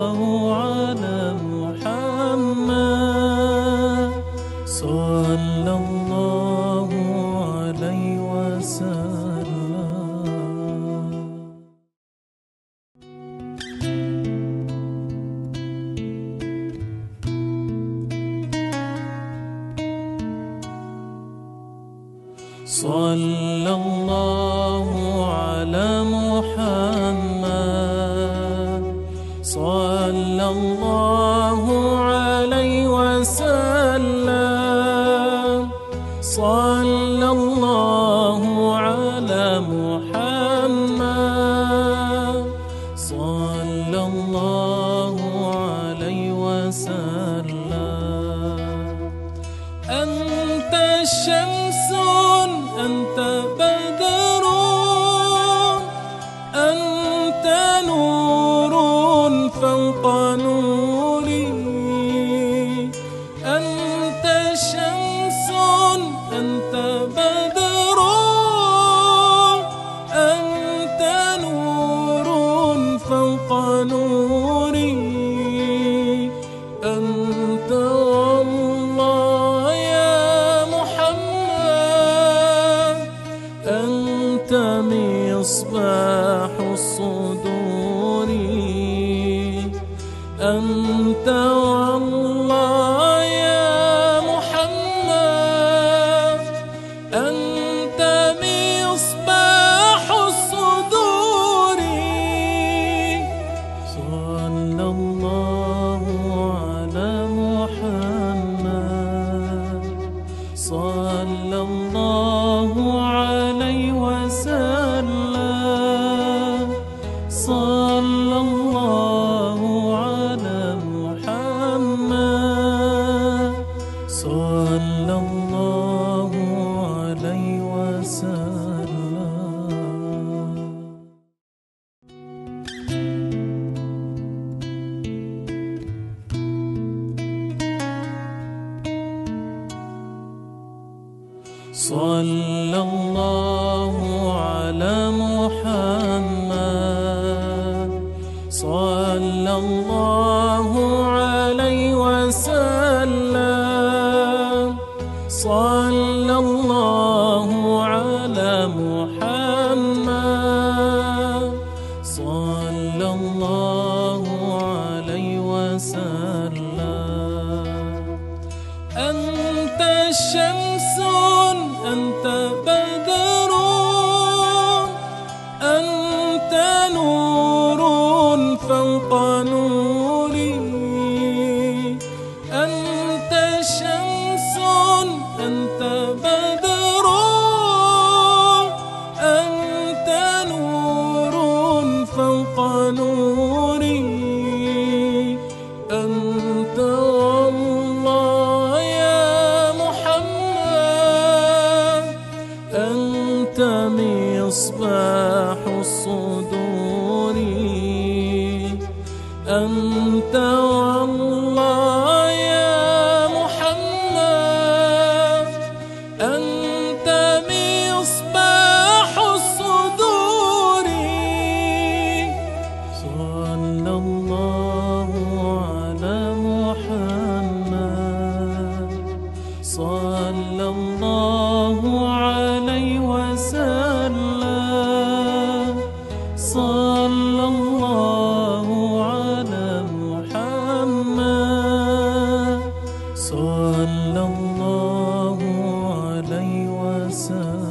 على محمد صلى الله عليه وسلم. صلى الله على محمد صلى الله عليه وسلم. صلى الله على محمد صلى الله عليه وسلم. أنت الشمس أنت بدر أنت نور فوق نوري. أنت شمس أنت بدر أنت نور فوق نوري. أنت والله يا محمد أنت مصباح الصدور. أنت والله يا محمد أنت مصباح الصدور. صلى الله على محمد صلى الله عليه وسلم. صلى الله على محمد صلى الله عليه وسلم. صلى الله على محمد صلى الله عليه وسلم. صلى الله على محمد صلى الله عليه وسلم. أنت الشمس أنت بدر أنت نور فوق نوري. أنت شمس أنت بدر أنت نور فوق نوري. أنت والله يا محمد أنت مصباح الصدور. أنت والله يا محمد أنت مصباح الصدور. صلى الله على محمد صلى الله عليه وسلم. صلى الله على محمد صلى الله عليه وسلم.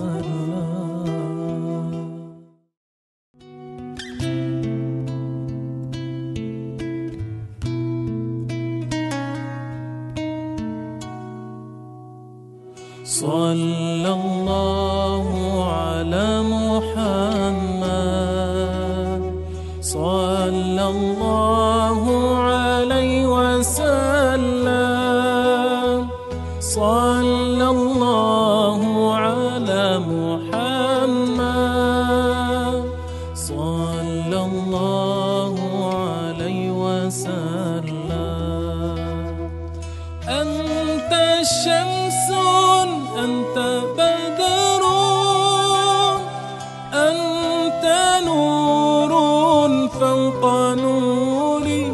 صلى الله على محمد صلى الله عليه وسلم. صلى الله على محمد صلى الله عليه وسلم. أنت الشمس أنت بدر أنت نور فوق نوري.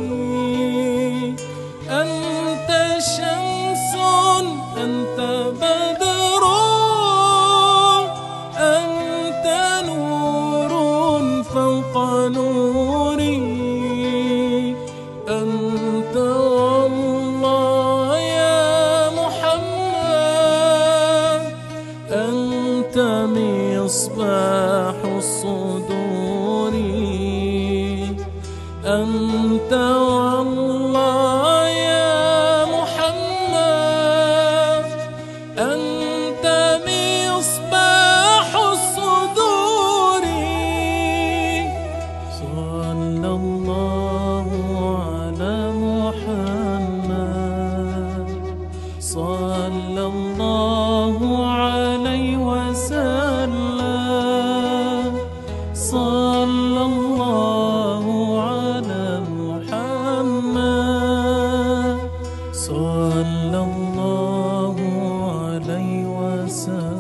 والله يا محمد أنت مصباح الصدور. صلى الله على محمد صلى الله عليه وسلم. صلى الله على محمد صلى الله عليه وسلم.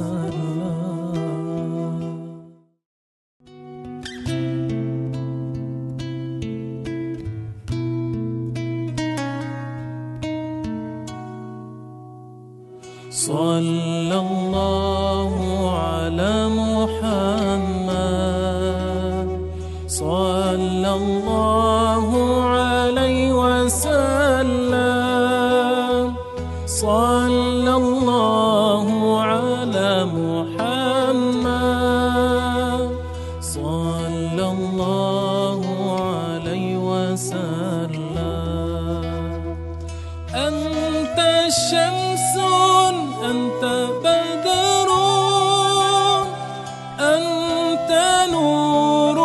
صلى الله على محمد صلى الله عليه وسلم. صلى الله على محمد صلى الله عليه وسلم. أنت شمس أنت بدر أنت نور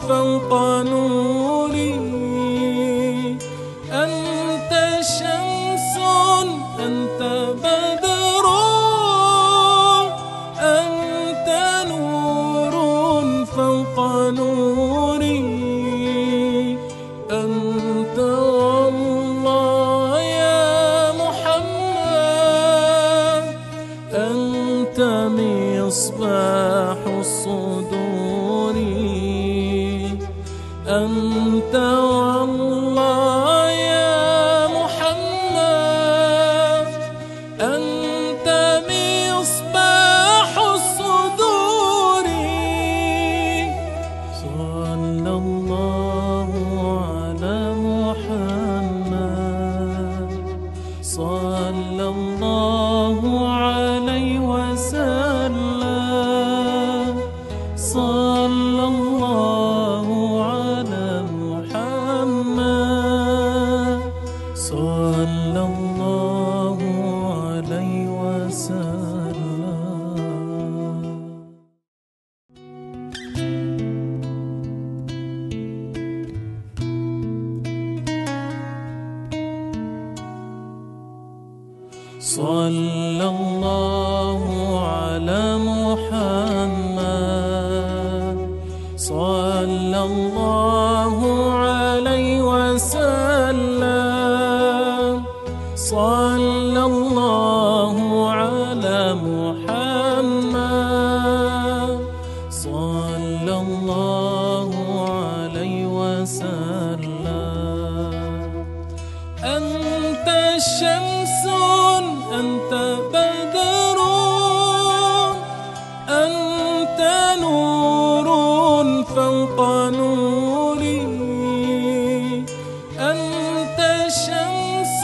فوق نوري. أنت شمس أنت بدر أنت نور فوق نوري. أنت والله يا محمد أنت مصباح الصدور. أنت والله يا محمد أنت مصباح الصدور. صلى الله على محمد صلى الله عليه وسلم. صلى الله على محمد صلى الله عليه وسلم. صلى الله على محمد صلى الله عليه وسلم. صلى الله على محمد صلى الله عليه وسلم. أنت شمس أنت بدر أنت نور فوق نوري. أنت شمس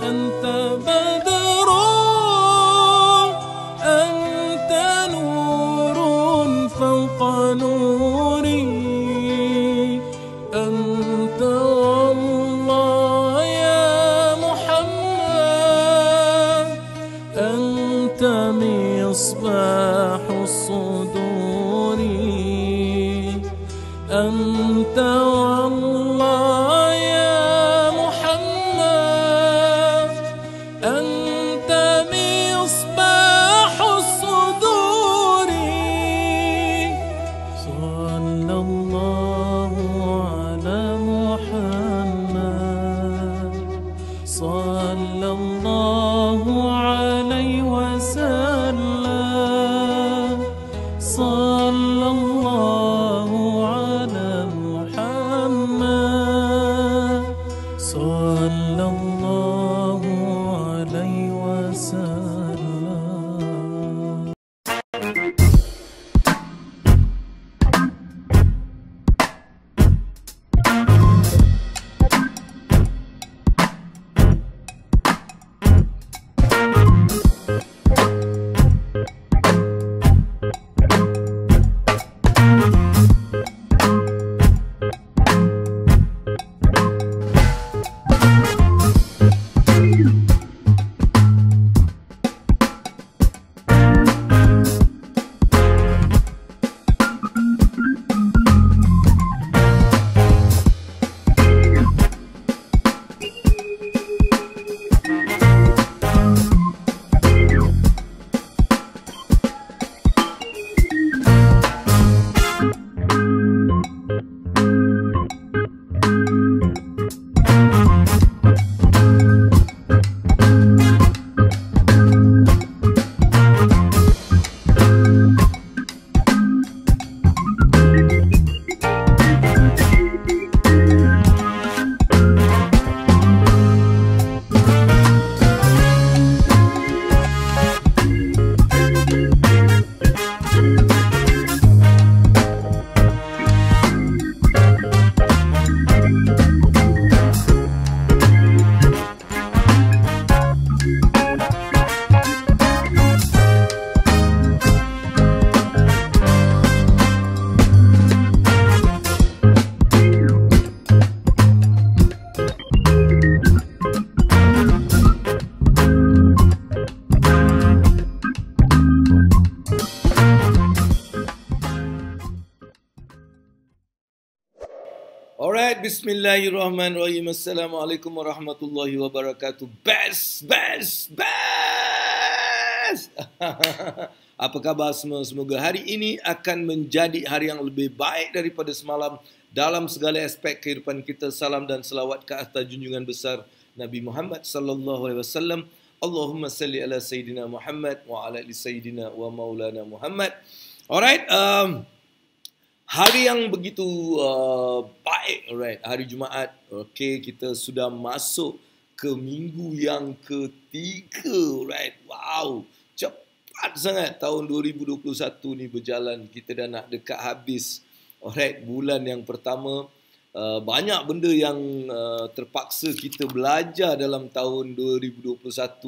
أنت بدر أنت نور فوق نوري. أنت والله يا محمد أنت مصباح الصدور. أنت والله يا محمد أنت مصباح الصدور. صلى الله على محمد صلى الله عليه وسلم. صلى الله على محمد صلى الله عليه وسلم. Alright, bismillahirrahmanirrahim. Assalamualaikum warahmatullahi wabarakatuh. Best. Apa khabar semua? Semoga hari ini akan menjadi hari yang lebih baik daripada semalam dalam segala aspek kehidupan kita. Salam dan selawat ke atas junjungan besar Nabi Muhammad sallallahu alaihi wasallam. Allahumma salli ala sayyidina Muhammad wa ala ali sayyidina wa maulana Muhammad. Alright, hari yang begitu baik, alright. Hari Jumaat, okay, kita sudah masuk ke minggu yang ketiga, alright. Wow, cepat sangat tahun 2021 ni berjalan. Kita dah nak dekat habis, alright, bulan yang pertama. Banyak benda yang terpaksa kita belajar dalam tahun 2021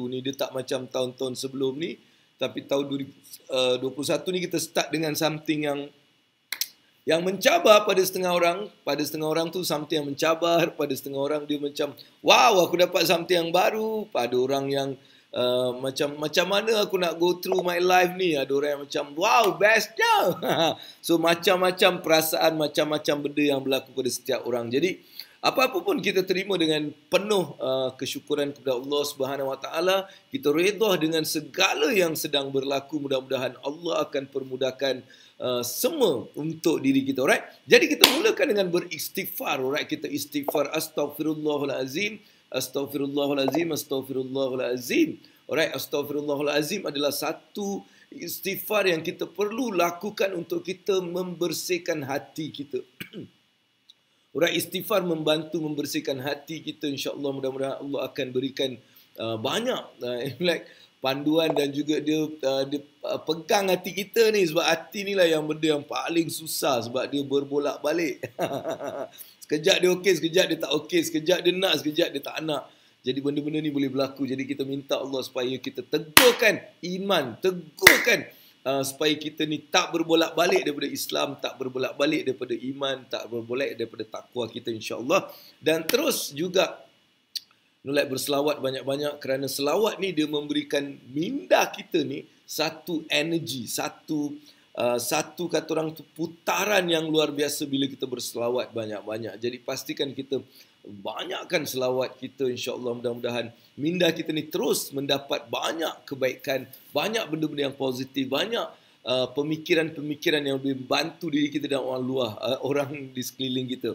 ni. Dia tak macam tahun-tahun sebelum ni. Tapi tahun 2021 ni kita start dengan something yang mencabar pada setengah orang. Pada setengah orang tu something yang mencabar. Pada setengah orang dia macam, wow, aku dapat something yang baru. Pada orang yang macam mana aku nak go through my life ni. Ada orang yang macam, wow, bestnya. So macam-macam perasaan, macam-macam benda yang berlaku pada setiap orang. Jadi apa-apa pun kita terima dengan penuh kesyukuran kepada Allah Subhanahu Wa Taala. Kita redha dengan segala yang sedang berlaku. Mudah-mudahan Allah akan permudahkan semua untuk diri kita, alright? Jadi kita mulakan dengan beristighfar, alright? Kita istighfar, astaghfirullahalazim, astaghfirullahalazim, astaghfirullahalazim. Alright, astaghfirullahalazim adalah satu istighfar yang kita perlu lakukan untuk kita membersihkan hati kita. Alright, istighfar membantu membersihkan hati kita, insya-Allah. Mudah-mudahan Allah akan berikan banyak like panduan dan juga dia pegang hati kita ni, sebab hati ni lah yang benda yang paling susah sebab dia berbolak-balik. Sekejap dia okey, sekejap dia tak okey, sekejap dia nak, sekejap dia tak nak. Jadi benda-benda ni boleh berlaku. Jadi kita minta Allah supaya kita teguhkan iman, teguhkan supaya kita ni tak berbolak-balik daripada Islam, tak berbolak-balik daripada iman, tak berbolak daripada takwa kita, insya-Allah. Dan terus juga mulai berselawat banyak-banyak, kerana selawat ni dia memberikan minda kita ni satu energi, satu kata orang tu putaran yang luar biasa bila kita berselawat banyak-banyak. Jadi pastikan kita banyakkan selawat kita, insya-Allah. Mudah-mudahan minda kita ni terus mendapat banyak kebaikan, banyak benda-benda yang positif, banyak pemikiran-pemikiran yang boleh membantu diri kita dan orang luar, orang di sekeliling kita.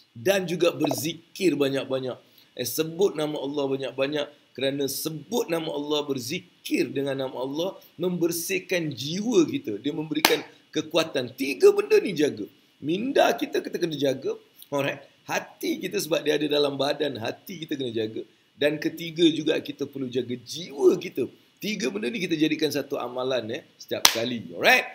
Dan juga berzikir banyak-banyak. Sebut nama Allah banyak-banyak, kerana sebut nama Allah, berzikir dengan nama Allah membersihkan jiwa kita. Dia memberikan kekuatan. 3 benda ni jaga. Minda kita kena jaga, alright. Hati kita sebab dia ada dalam badan, hati kita kena jaga. Dan ketiga juga kita perlu jaga jiwa kita. 3 benda ni kita jadikan satu amalan setiap kali, alright.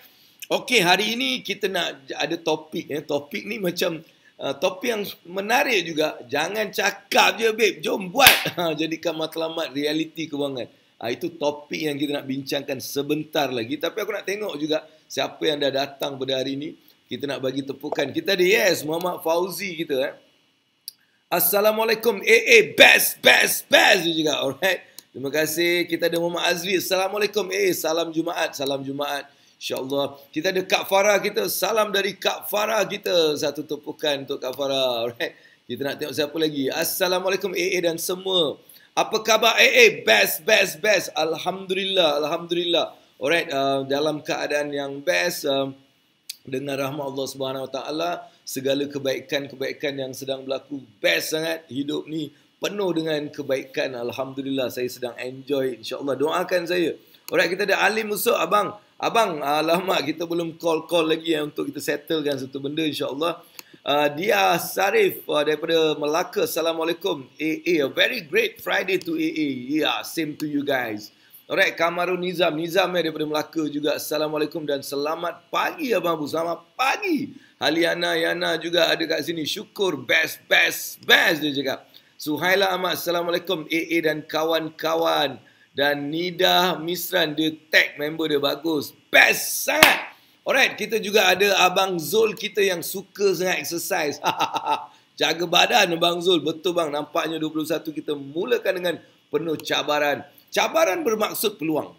Okey, hari ini kita nak ada topik. Topik ni macam topik yang menarik juga. Jangan cakap je, babe. Jom buat. Jadikan matlamat realiti kewangan. Itu topik yang kita nak bincangkan sebentar lagi. Tapi aku nak tengok juga siapa yang dah datang pada hari ini. Kita nak bagi tepukan. Kita ada, yes, Muhammad Fauzi kita. Assalamualaikum. Best dia juga. Alright. Terima kasih. Kita ada Muhammad Azri. Assalamualaikum. Salam Jumaat. Salam Jumaat. InsyaAllah. Kita ada Kak Farah kita. Salam dari Kak Farah kita. Satu tepukan untuk Kak Farah. Alright. Kita nak tengok siapa lagi. Assalamualaikum dan semua. Apa khabar Best. Alhamdulillah. Alright. Dalam keadaan yang best. Dengan rahmat Allah Subhanahu Wa Taala. segala kebaikan-kebaikan yang sedang berlaku. Best sangat hidup ni, penuh dengan kebaikan. Alhamdulillah, saya sedang enjoy. InsyaAllah, doakan saya. Alright, kita ada Alim Musuh. Abang, alamak, kita belum call lagi untuk kita settlekan satu benda, insyaAllah. Dia Sarif daripada Melaka. Assalamualaikum. AA, a very great Friday to AA. Yeah, same to you guys. Alright, Kamarun Nizam daripada Melaka juga. Assalamualaikum dan selamat pagi Abang Abu. Selamat pagi. Haliana Yana juga ada kat sini. Syukur, best dia cakap. Suhaila Ahmad, Assalamualaikum AA dan kawan-kawan. Dan Nida Misran, dia tag member dia, bagus. Best sangat. Alright, kita juga ada Abang Zul kita yang suka sangat exercise. Jaga badan Abang Zul. Betul bang, nampaknya 21 kita mulakan dengan penuh cabaran. Cabaran bermaksud peluang.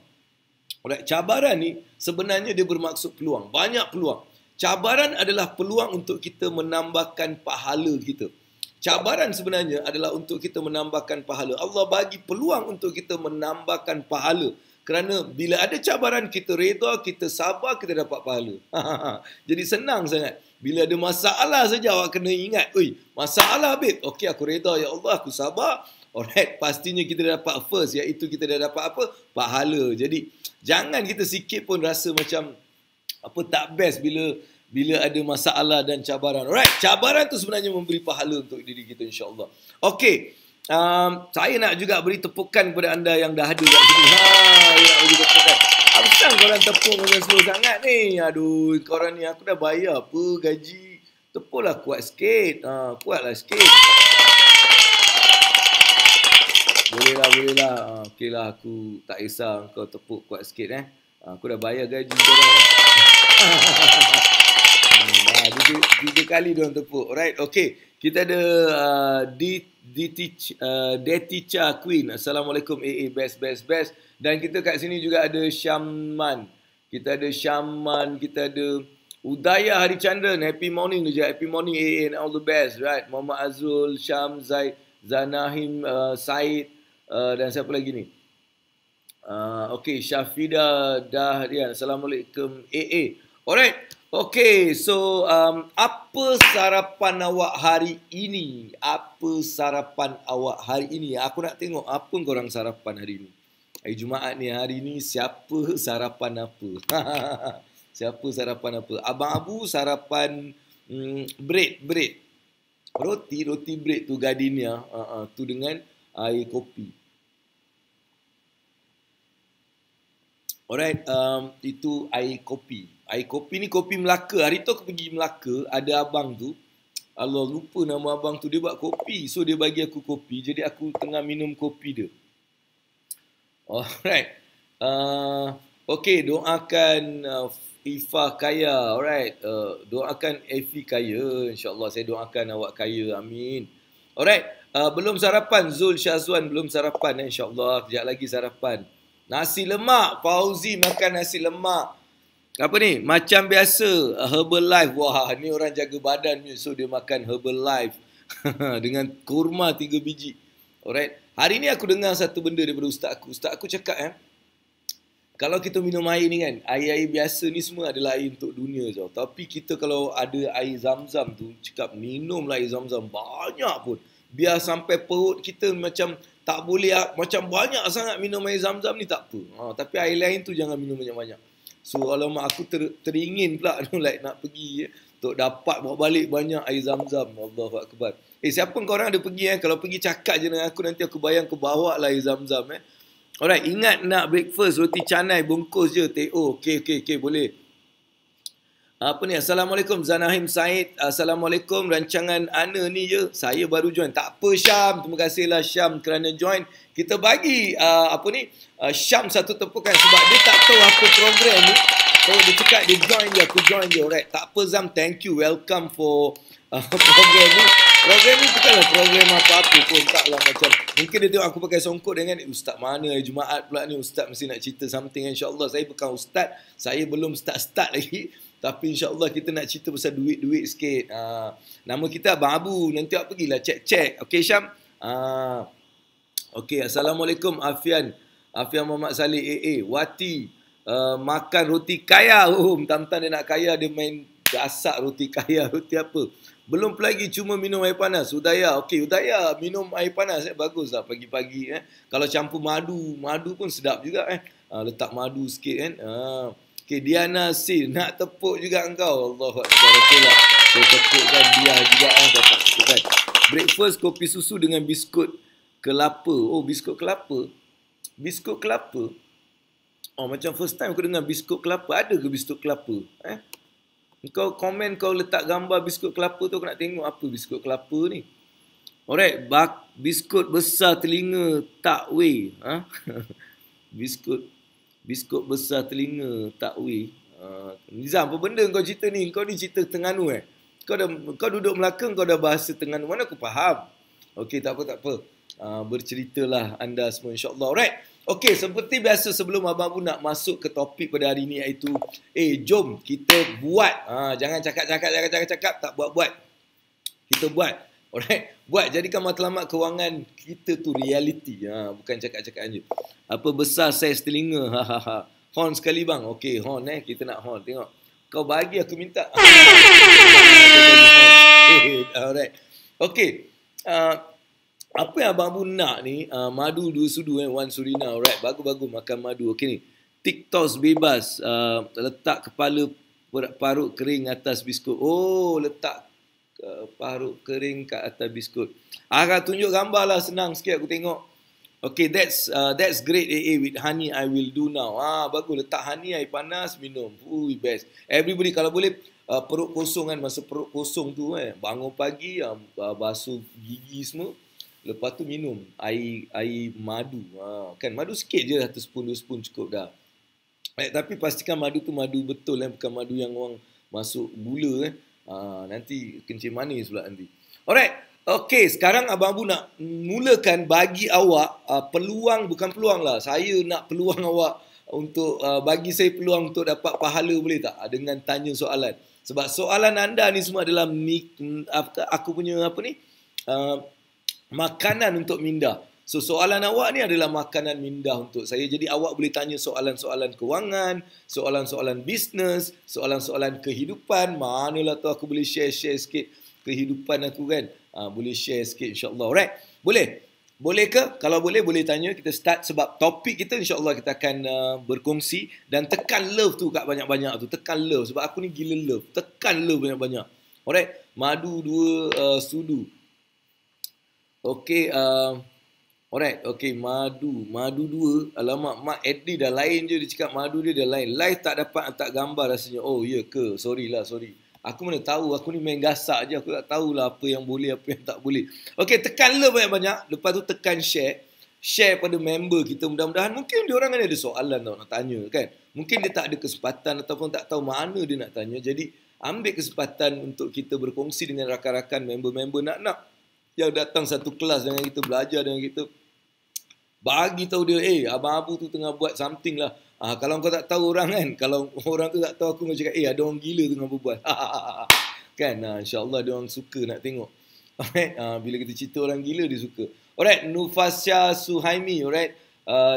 Alright, cabaran ni sebenarnya dia bermaksud peluang. Banyak peluang. Cabaran adalah peluang untuk kita menambahkan pahala kita. Cabaran sebenarnya adalah untuk kita menambahkan pahala. Allah bagi peluang untuk kita menambahkan pahala. Kerana bila ada cabaran, kita reda, kita sabar, kita dapat pahala. Jadi senang sangat. Bila ada masalah saja awak kena ingat, oi, masalah babe. Okey, aku reda, ya Allah, aku sabar. Alright, pastinya kita dah dapat first, iaitu kita dah dapat apa? Pahala. Jadi jangan kita sikit pun rasa macam apa tak best bila ada masalah dan cabaran. Alright, cabaran tu sebenarnya memberi pahala untuk diri kita, insya-Allah. Okey. Saya nak juga beri tepukan kepada anda yang dah ada kat sini. Ya, beri tepukan. Apasal korang tepuk macam slow sangat ni? Aduh, korang ni aku dah bayar apa gaji. Tepuklah kuat sikit. Kuatlah sikit. Bolehlah. Okeylah, aku tak kisah kau tepuk kuat sikit Aku dah bayar gaji korang. Tiga kali diorang tepuk. Alright, okay. Kita ada Deticha Queen. Assalamualaikum AA, best. Dan kita kat sini juga ada Syamman. Kita ada Udaya Hari Chandran. Happy morning je. Happy morning AA and all the best. Right, Muhammad Azrul, Syam, Zanahim, Said, dan siapa lagi ni? Okay, Syafida Dahrian. Assalamualaikum AA. Alright. Okay, so apa sarapan awak hari ini? Aku nak tengok apa korang sarapan hari ini. Hari Jumaat ni, hari ni siapa sarapan apa? Siapa sarapan apa? Abang Abu sarapan bread. Roti bread tu gardenia, tu dengan air kopi. Alright, itu air kopi. Air kopi ni kopi Melaka. Hari tu aku pergi Melaka, ada abang tu. Allah, lupa nama abang tu, dia buat kopi. So dia bagi aku kopi, jadi aku tengah minum kopi dia. Alright. Okay, doakan Ifa kaya. Alright. Doakan Efi kaya. InsyaAllah saya doakan awak kaya. Amin. Alright. Belum sarapan. Zul Syazwan belum sarapan. InsyaAllah. Kejap lagi sarapan. Nasi lemak. Fauzi makan nasi lemak. Apa ni? Macam biasa. Herbalife. Wah, ni orang jaga badan. So dia makan Herbalife. Dengan kurma 3 biji. Alright. Hari ni aku dengar satu benda daripada ustaz aku. Ustaz aku cakap kalau kita minum air ni kan, air-air biasa ni semua adalah air untuk dunia je. Tapi kita kalau ada air zam-zam tu, cakap minumlah air zam-zam banyak pun. Biar sampai perut kita macam tak boleh, macam banyak sangat minum air zam-zam ni tak apa. Tapi air lain tu jangan minum banyak-banyak. So alamak, aku teringin pula like, nak pergi untuk dapat bawa balik banyak air zam-zam. Allahu Akbar. Siapa korang ada pergi kalau pergi cakap je dengan aku, nanti aku bayang aku bawa lah air zam-zam Alright, ingat nak breakfast roti canai bungkus je TO. Okay, boleh. Apa ni? Assalamualaikum Zanahim Said. Assalamualaikum, rancangan Ana ni je. Saya baru join. Tak apa Syam. Terima kasihlah Syam kerana join. Kita bagi Syam satu tepukan sebab dia tak tahu apa program ni. So dia cakap dia join je, aku join je. Alright, tak apa Zam, thank you. Welcome for program ni. Program ni bukanlah program apa-apa pun, taklah macam mungkin dia tengok aku pakai songkok dengan ustaz mana hari Jumaat pula ni, ustaz mesti nak cerita something. InsyaAllah saya bukan ustaz, saya belum start lagi, tapi insyaAllah kita nak cerita pasal duit-duit sikit. Nama kita Abang Abu, nanti awak pergilah cek. Okay Syam? Okay, Assalamualaikum Afian Muhammad Saleh AA. Wati makan roti kaya. Mentang-mentang dia nak kaya, dia main gasak roti kaya, roti apa. Belum lagi cuma minum air panas. Udaya, okey, Udaya minum air panas bagus lah pagi-pagi. Kalau campur madu, madu pun sedap juga letak madu sikit kan. Okey, Diana C, nak tepuk juga engkau. Allahu Akbar. Okey lah. Saya tepukkan dia juga dapat tepukan. Breakfast kopi susu dengan biskut kelapa. Oh, biskut kelapa. Biskut kelapa. Oh, macam first time aku dengar biskut kelapa. Ada ke biskut kelapa? Kau komen, kau letak gambar biskut kelapa tu, aku nak tengok apa biskut kelapa ni. Alright, biskut besar telinga tak weh. Biskut besar telinga tak weh. Nizam, apa benda kau cerita ni? Kau ni cerita Terengganu Kau duduk Melaka, kau dah bahasa Terengganu. Mana aku faham. Okey, tak apa. Berceritalah anda semua, insyaAllah. Alright. Okey, seperti biasa sebelum Abang Abu nak masuk ke topik pada hari ni, iaitu jom kita buat. Jangan cakap, tak buat. Kita buat. Alright. Buat, jadikan matlamat kewangan kita tu reality. Bukan cakap-cakap je. Apa besar saiz telinga? Horn sekali bang. Okey, horn kita nak horn. Tengok. Kau bagi aku minta. Alright. Okey. Apa yang Abang Abu nak ni, madu 2 sudu one surina. Alright, bagus-bagus makan madu. Okey ni. TikTok bebas, letak kepala parut kering atas biskut. Oh, letak parut kering kat atas biskut. Agak tunjuk gambar lah, senang sikit aku tengok. Okay, that's great AA with honey I will do now. Bagus, letak honey, air panas, minum. Best. Everybody kalau boleh perut kosong kan, masa perut kosong tu bangun pagi, basuh gigi semua. Lepas tu minum air madu. Kan madu sikit je, 1 spoon 2 spoon cukup dah. Tapi pastikan madu tu madu betul bukan madu yang orang masuk gula nanti kencing manis pula nanti. Alright. Okey, sekarang Abang Abu nak mulakan bagi awak peluang, bukan peluang lah. Saya nak peluang awak untuk bagi saya peluang untuk dapat pahala, boleh tak? Dengan tanya soalan. Sebab soalan anda ni semua adalah aku punya makanan untuk minda. So soalan awak ni adalah makanan minda untuk saya. Jadi awak boleh tanya soalan-soalan kewangan, soalan-soalan bisnes, soalan-soalan kehidupan. Manalah tu aku boleh share sikit kehidupan aku kan. Boleh share sikit insya-Allah. Alright. Boleh? Boleh ke? Kalau boleh tanya. Kita start sebab topik kita insya-Allah kita akan berkongsi dan tekan love tu kat banyak-banyak tu. Tekan love sebab aku ni gila love. Tekan love banyak-banyak. Alright. Madu 2 sudu. Okey, alright, okey, madu 2. Alamak, Mak Eddie dah lain je, dia cakap madu dia dah lain. Live tak dapat hantar gambar rasanya. Oh, ya ke? Sorry. Aku mana tahu, aku ni main gasak je, aku tak tahulah apa yang boleh, apa yang tak boleh. Okey, tekan love banyak-banyak, lepas tu tekan share pada member kita. Mudah-mudahan mungkin dia orang ada soalan tau nak tanya kan. Mungkin dia tak ada kesempatan ataupun tak tahu mana dia nak tanya. Jadi, ambil kesempatan untuk kita berkongsi dengan rakan-rakan member-member nak yang datang satu kelas dengan kita, belajar dengan kita, bagi tahu dia, Abang Abu tu tengah buat something lah. Kalau kau tak tahu orang kan, kalau orang tu tak tahu, aku nak cakap, ada orang gila tengah berbual. Kan, insyaAllah dia orang suka nak tengok. Alright, bila kita cerita orang gila, dia suka. Alright, Nufasya Suhaimi, alright,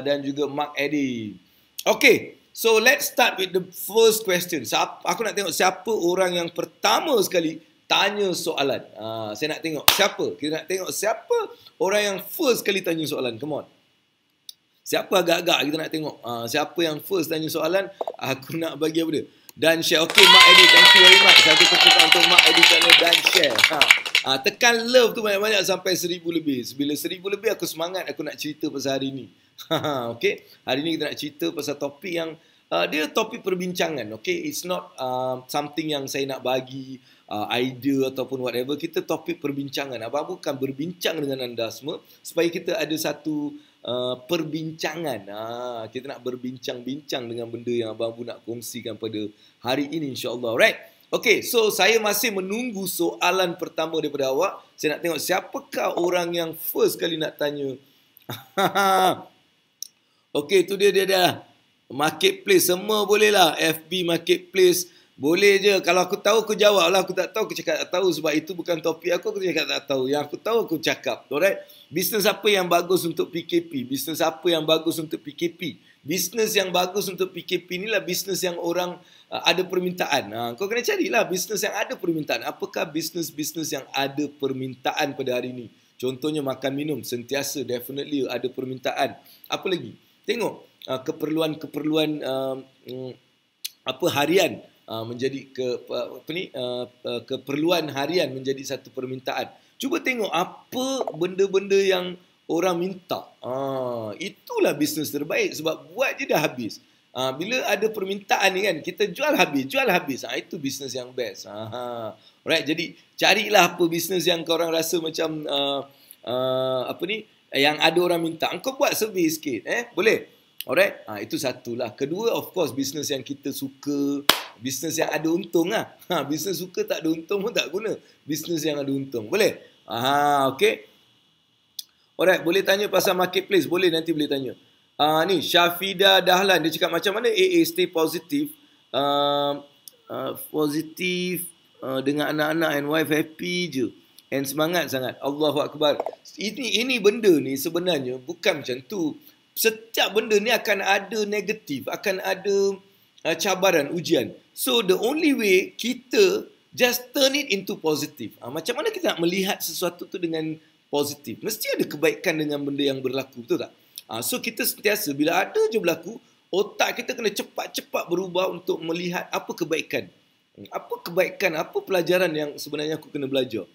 dan juga Mark Eddie. Okay, so let's start with the first question. Aku nak tengok siapa orang yang pertama sekali tanya soalan. Saya nak tengok siapa. Kita nak tengok siapa orang yang first kali tanya soalan. Come on. Siapa agak-agak kita nak tengok. Siapa yang first tanya soalan. Aku nak bagi apa dia. Dan share. Okay, Mak Eddie. Thank you very much. Satu tepukan untuk Mak Eddie channel dan share. Tekan love tu banyak-banyak sampai 1000 lebih. Bila 1000 lebih aku semangat aku nak cerita pasal hari ni. Okay. Hari ni kita nak cerita pasal topik yang dia topik perbincangan. Okay. It's not something yang saya nak bagi idea ataupun whatever. Kita topik perbincangan. Abang Abu akan berbincang dengan anda semua supaya kita ada satu perbincangan. Kita nak berbincang-bincang dengan benda yang Abang Abu nak kongsikan pada hari ini insyaAllah. Alright. Okay, so saya masih menunggu soalan pertama daripada awak. Saya nak tengok siapakah orang yang first kali nak tanya. Okay, tu dia dah. Marketplace, semua boleh lah. FB Marketplace, Boleh je. Kalau aku tahu, aku jawab lah. Aku tak tahu, aku cakap tak tahu. Sebab itu bukan topik aku cakap tak tahu. Yang aku tahu, aku cakap. Alright? Bisnes apa yang bagus untuk PKP? Bisnes apa yang bagus untuk PKP? Bisnes yang bagus untuk PKP inilah bisnes yang orang ada permintaan. Kau kena carilah bisnes yang ada permintaan. Apakah bisnes-bisnes yang ada permintaan pada hari ini? Contohnya makan minum. Sentiasa, definitely ada permintaan. Apa lagi? Tengok keperluan-keperluan harian. Menjadi keperluan harian menjadi satu permintaan. Cuba tengok apa benda-benda yang orang minta. Itulah bisnes terbaik sebab buat je dah habis. Bila ada permintaan ni kan, kita jual habis. Itu bisnes yang best. Alright, jadi carilah apa bisnes yang kau orang rasa macam yang ada orang minta. Kau buat survey sikit, boleh? Alright, itu satulah. Kedua, of course, bisnes yang kita suka, bisnes yang ada untung lah. Bisnes suka tak ada untung pun tak guna. Bisnes yang ada untung. Boleh? Okay. Alright, boleh tanya pasal marketplace. Boleh, nanti boleh tanya. Ni, Syafida Dahlan. Dia cakap macam mana AA stay positif. Positif dengan anak-anak and wife happy je. And semangat sangat. Allahu Akbar. Ini benda ni sebenarnya bukan macam tu. Setiap benda ni akan ada negatif, akan ada cabaran, ujian. So the only way kita just turn it into positive. Macam mana kita nak melihat sesuatu tu dengan positif? Mesti ada kebaikan dengan benda yang berlaku, betul tak? So kita sentiasa bila ada je berlaku, otak kita kena cepat-cepat berubah untuk melihat apa kebaikan. Apa kebaikan, apa pelajaran yang sebenarnya aku kena belajar.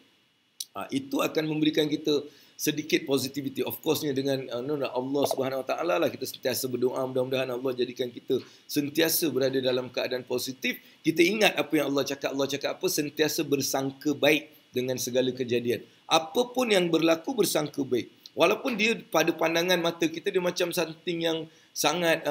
Itu akan memberikan kita sedikit positivity. Of course ni dengan Allah Subhanahu Wa Taala lah kita sentiasa berdoa, mudah-mudahan Allah jadikan kita sentiasa berada dalam keadaan positif. Kita ingat apa yang Allah cakap apa, sentiasa bersangka baik dengan segala kejadian. Apapun yang berlaku bersangka baik. Walaupun dia pada pandangan mata kita dia macam something yang sangat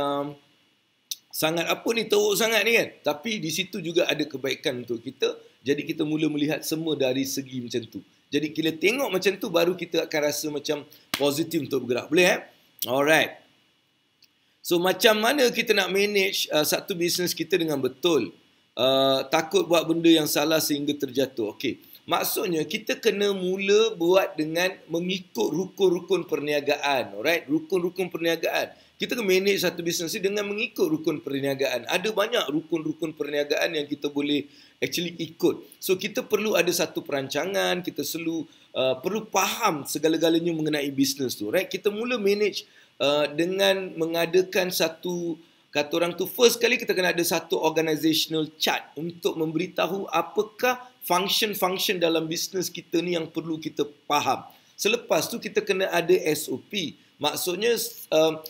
teruk sangat ni kan. Tapi di situ juga ada kebaikan untuk kita. Jadi kita mula melihat semua dari segi macam tu. Jadi kita tengok macam tu baru kita akan rasa macam positif untuk bergerak. Boleh Alright. So macam mana kita nak manage satu bisnes kita dengan betul? Takut buat benda yang salah sehingga terjatuh. Okey. Maksudnya kita kena mula buat dengan mengikut rukun-rukun perniagaan. Alright, rukun-rukun perniagaan. Kita kena manage satu bisnes ni dengan mengikut rukun perniagaan. Ada banyak rukun-rukun perniagaan yang kita boleh actually ikut. So kita perlu ada satu perancangan, kita perlu faham segala-galanya mengenai bisnes tu. Right? Kita mula manage dengan mengadakan satu, kata orang tu, first kali kita kena ada satu organizational chart untuk memberitahu apakah function-function dalam bisnes kita ni yang perlu kita faham. Selepas tu kita kena ada SOP. Maksudnya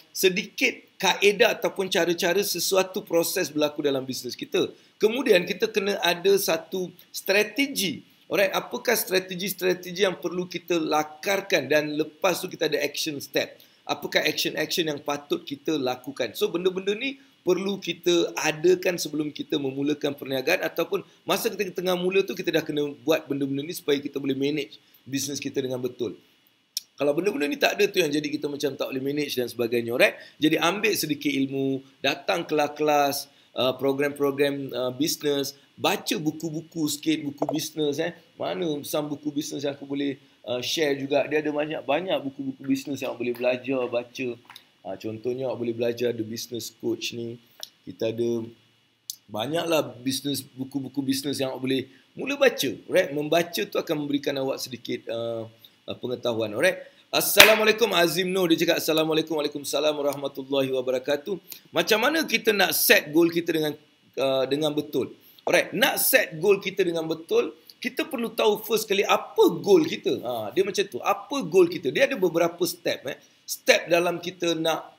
sedikit kaedah ataupun cara-cara sesuatu proses berlaku dalam bisnes kita. Kemudian kita kena ada satu strategi. Alright, apakah strategi-strategi yang perlu kita lakarkan dan lepas tu kita ada action step. Apakah action-action yang patut kita lakukan. So benda-benda ni perlu kita adakan sebelum kita memulakan perniagaan ataupun masa kita tengah mula tu kita dah kena buat benda-benda ni supaya kita boleh manage bisnes kita dengan betul. Kalau benda-benda ni tak ada tu yang jadi kita macam tak boleh manage dan sebagainya. Alright? Jadi ambil sedikit ilmu, datang kelas-kelas, program-program bisnes, baca buku-buku sikit, buku bisnes. Mana some buku bisnes yang aku boleh share juga. Dia ada banyak buku-buku bisnes yang boleh belajar, baca. Contohnya awak boleh belajar The Business Coach ni. Kita ada banyaklah bisnes, buku-buku bisnes yang awak boleh mula baca. Right? Membaca tu akan memberikan awak sedikit pengetahuan. Alright. Assalamualaikum Azim Nur. Dia cakap Assalamualaikum, Waalaikumsalam warahmatullahi wabarakatuh. Macam mana kita nak set goal kita dengan betul? Alright. Nak set goal kita dengan betul, kita perlu tahu first kali apa goal kita. Dia macam tu. Apa goal kita? Dia ada beberapa step. Step dalam kita nak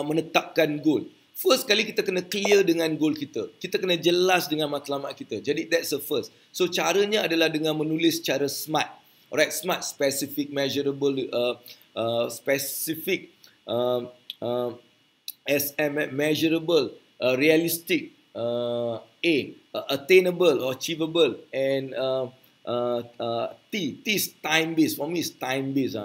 menetapkan goal. First kali kita kena clear dengan goal kita. Kita kena jelas dengan matlamat kita. Jadi that's the first. So caranya adalah dengan menulis secara SMART. Alright, SMART, specific, measurable, measurable, realistic, attainable or achievable, and T is time based. For me is time based.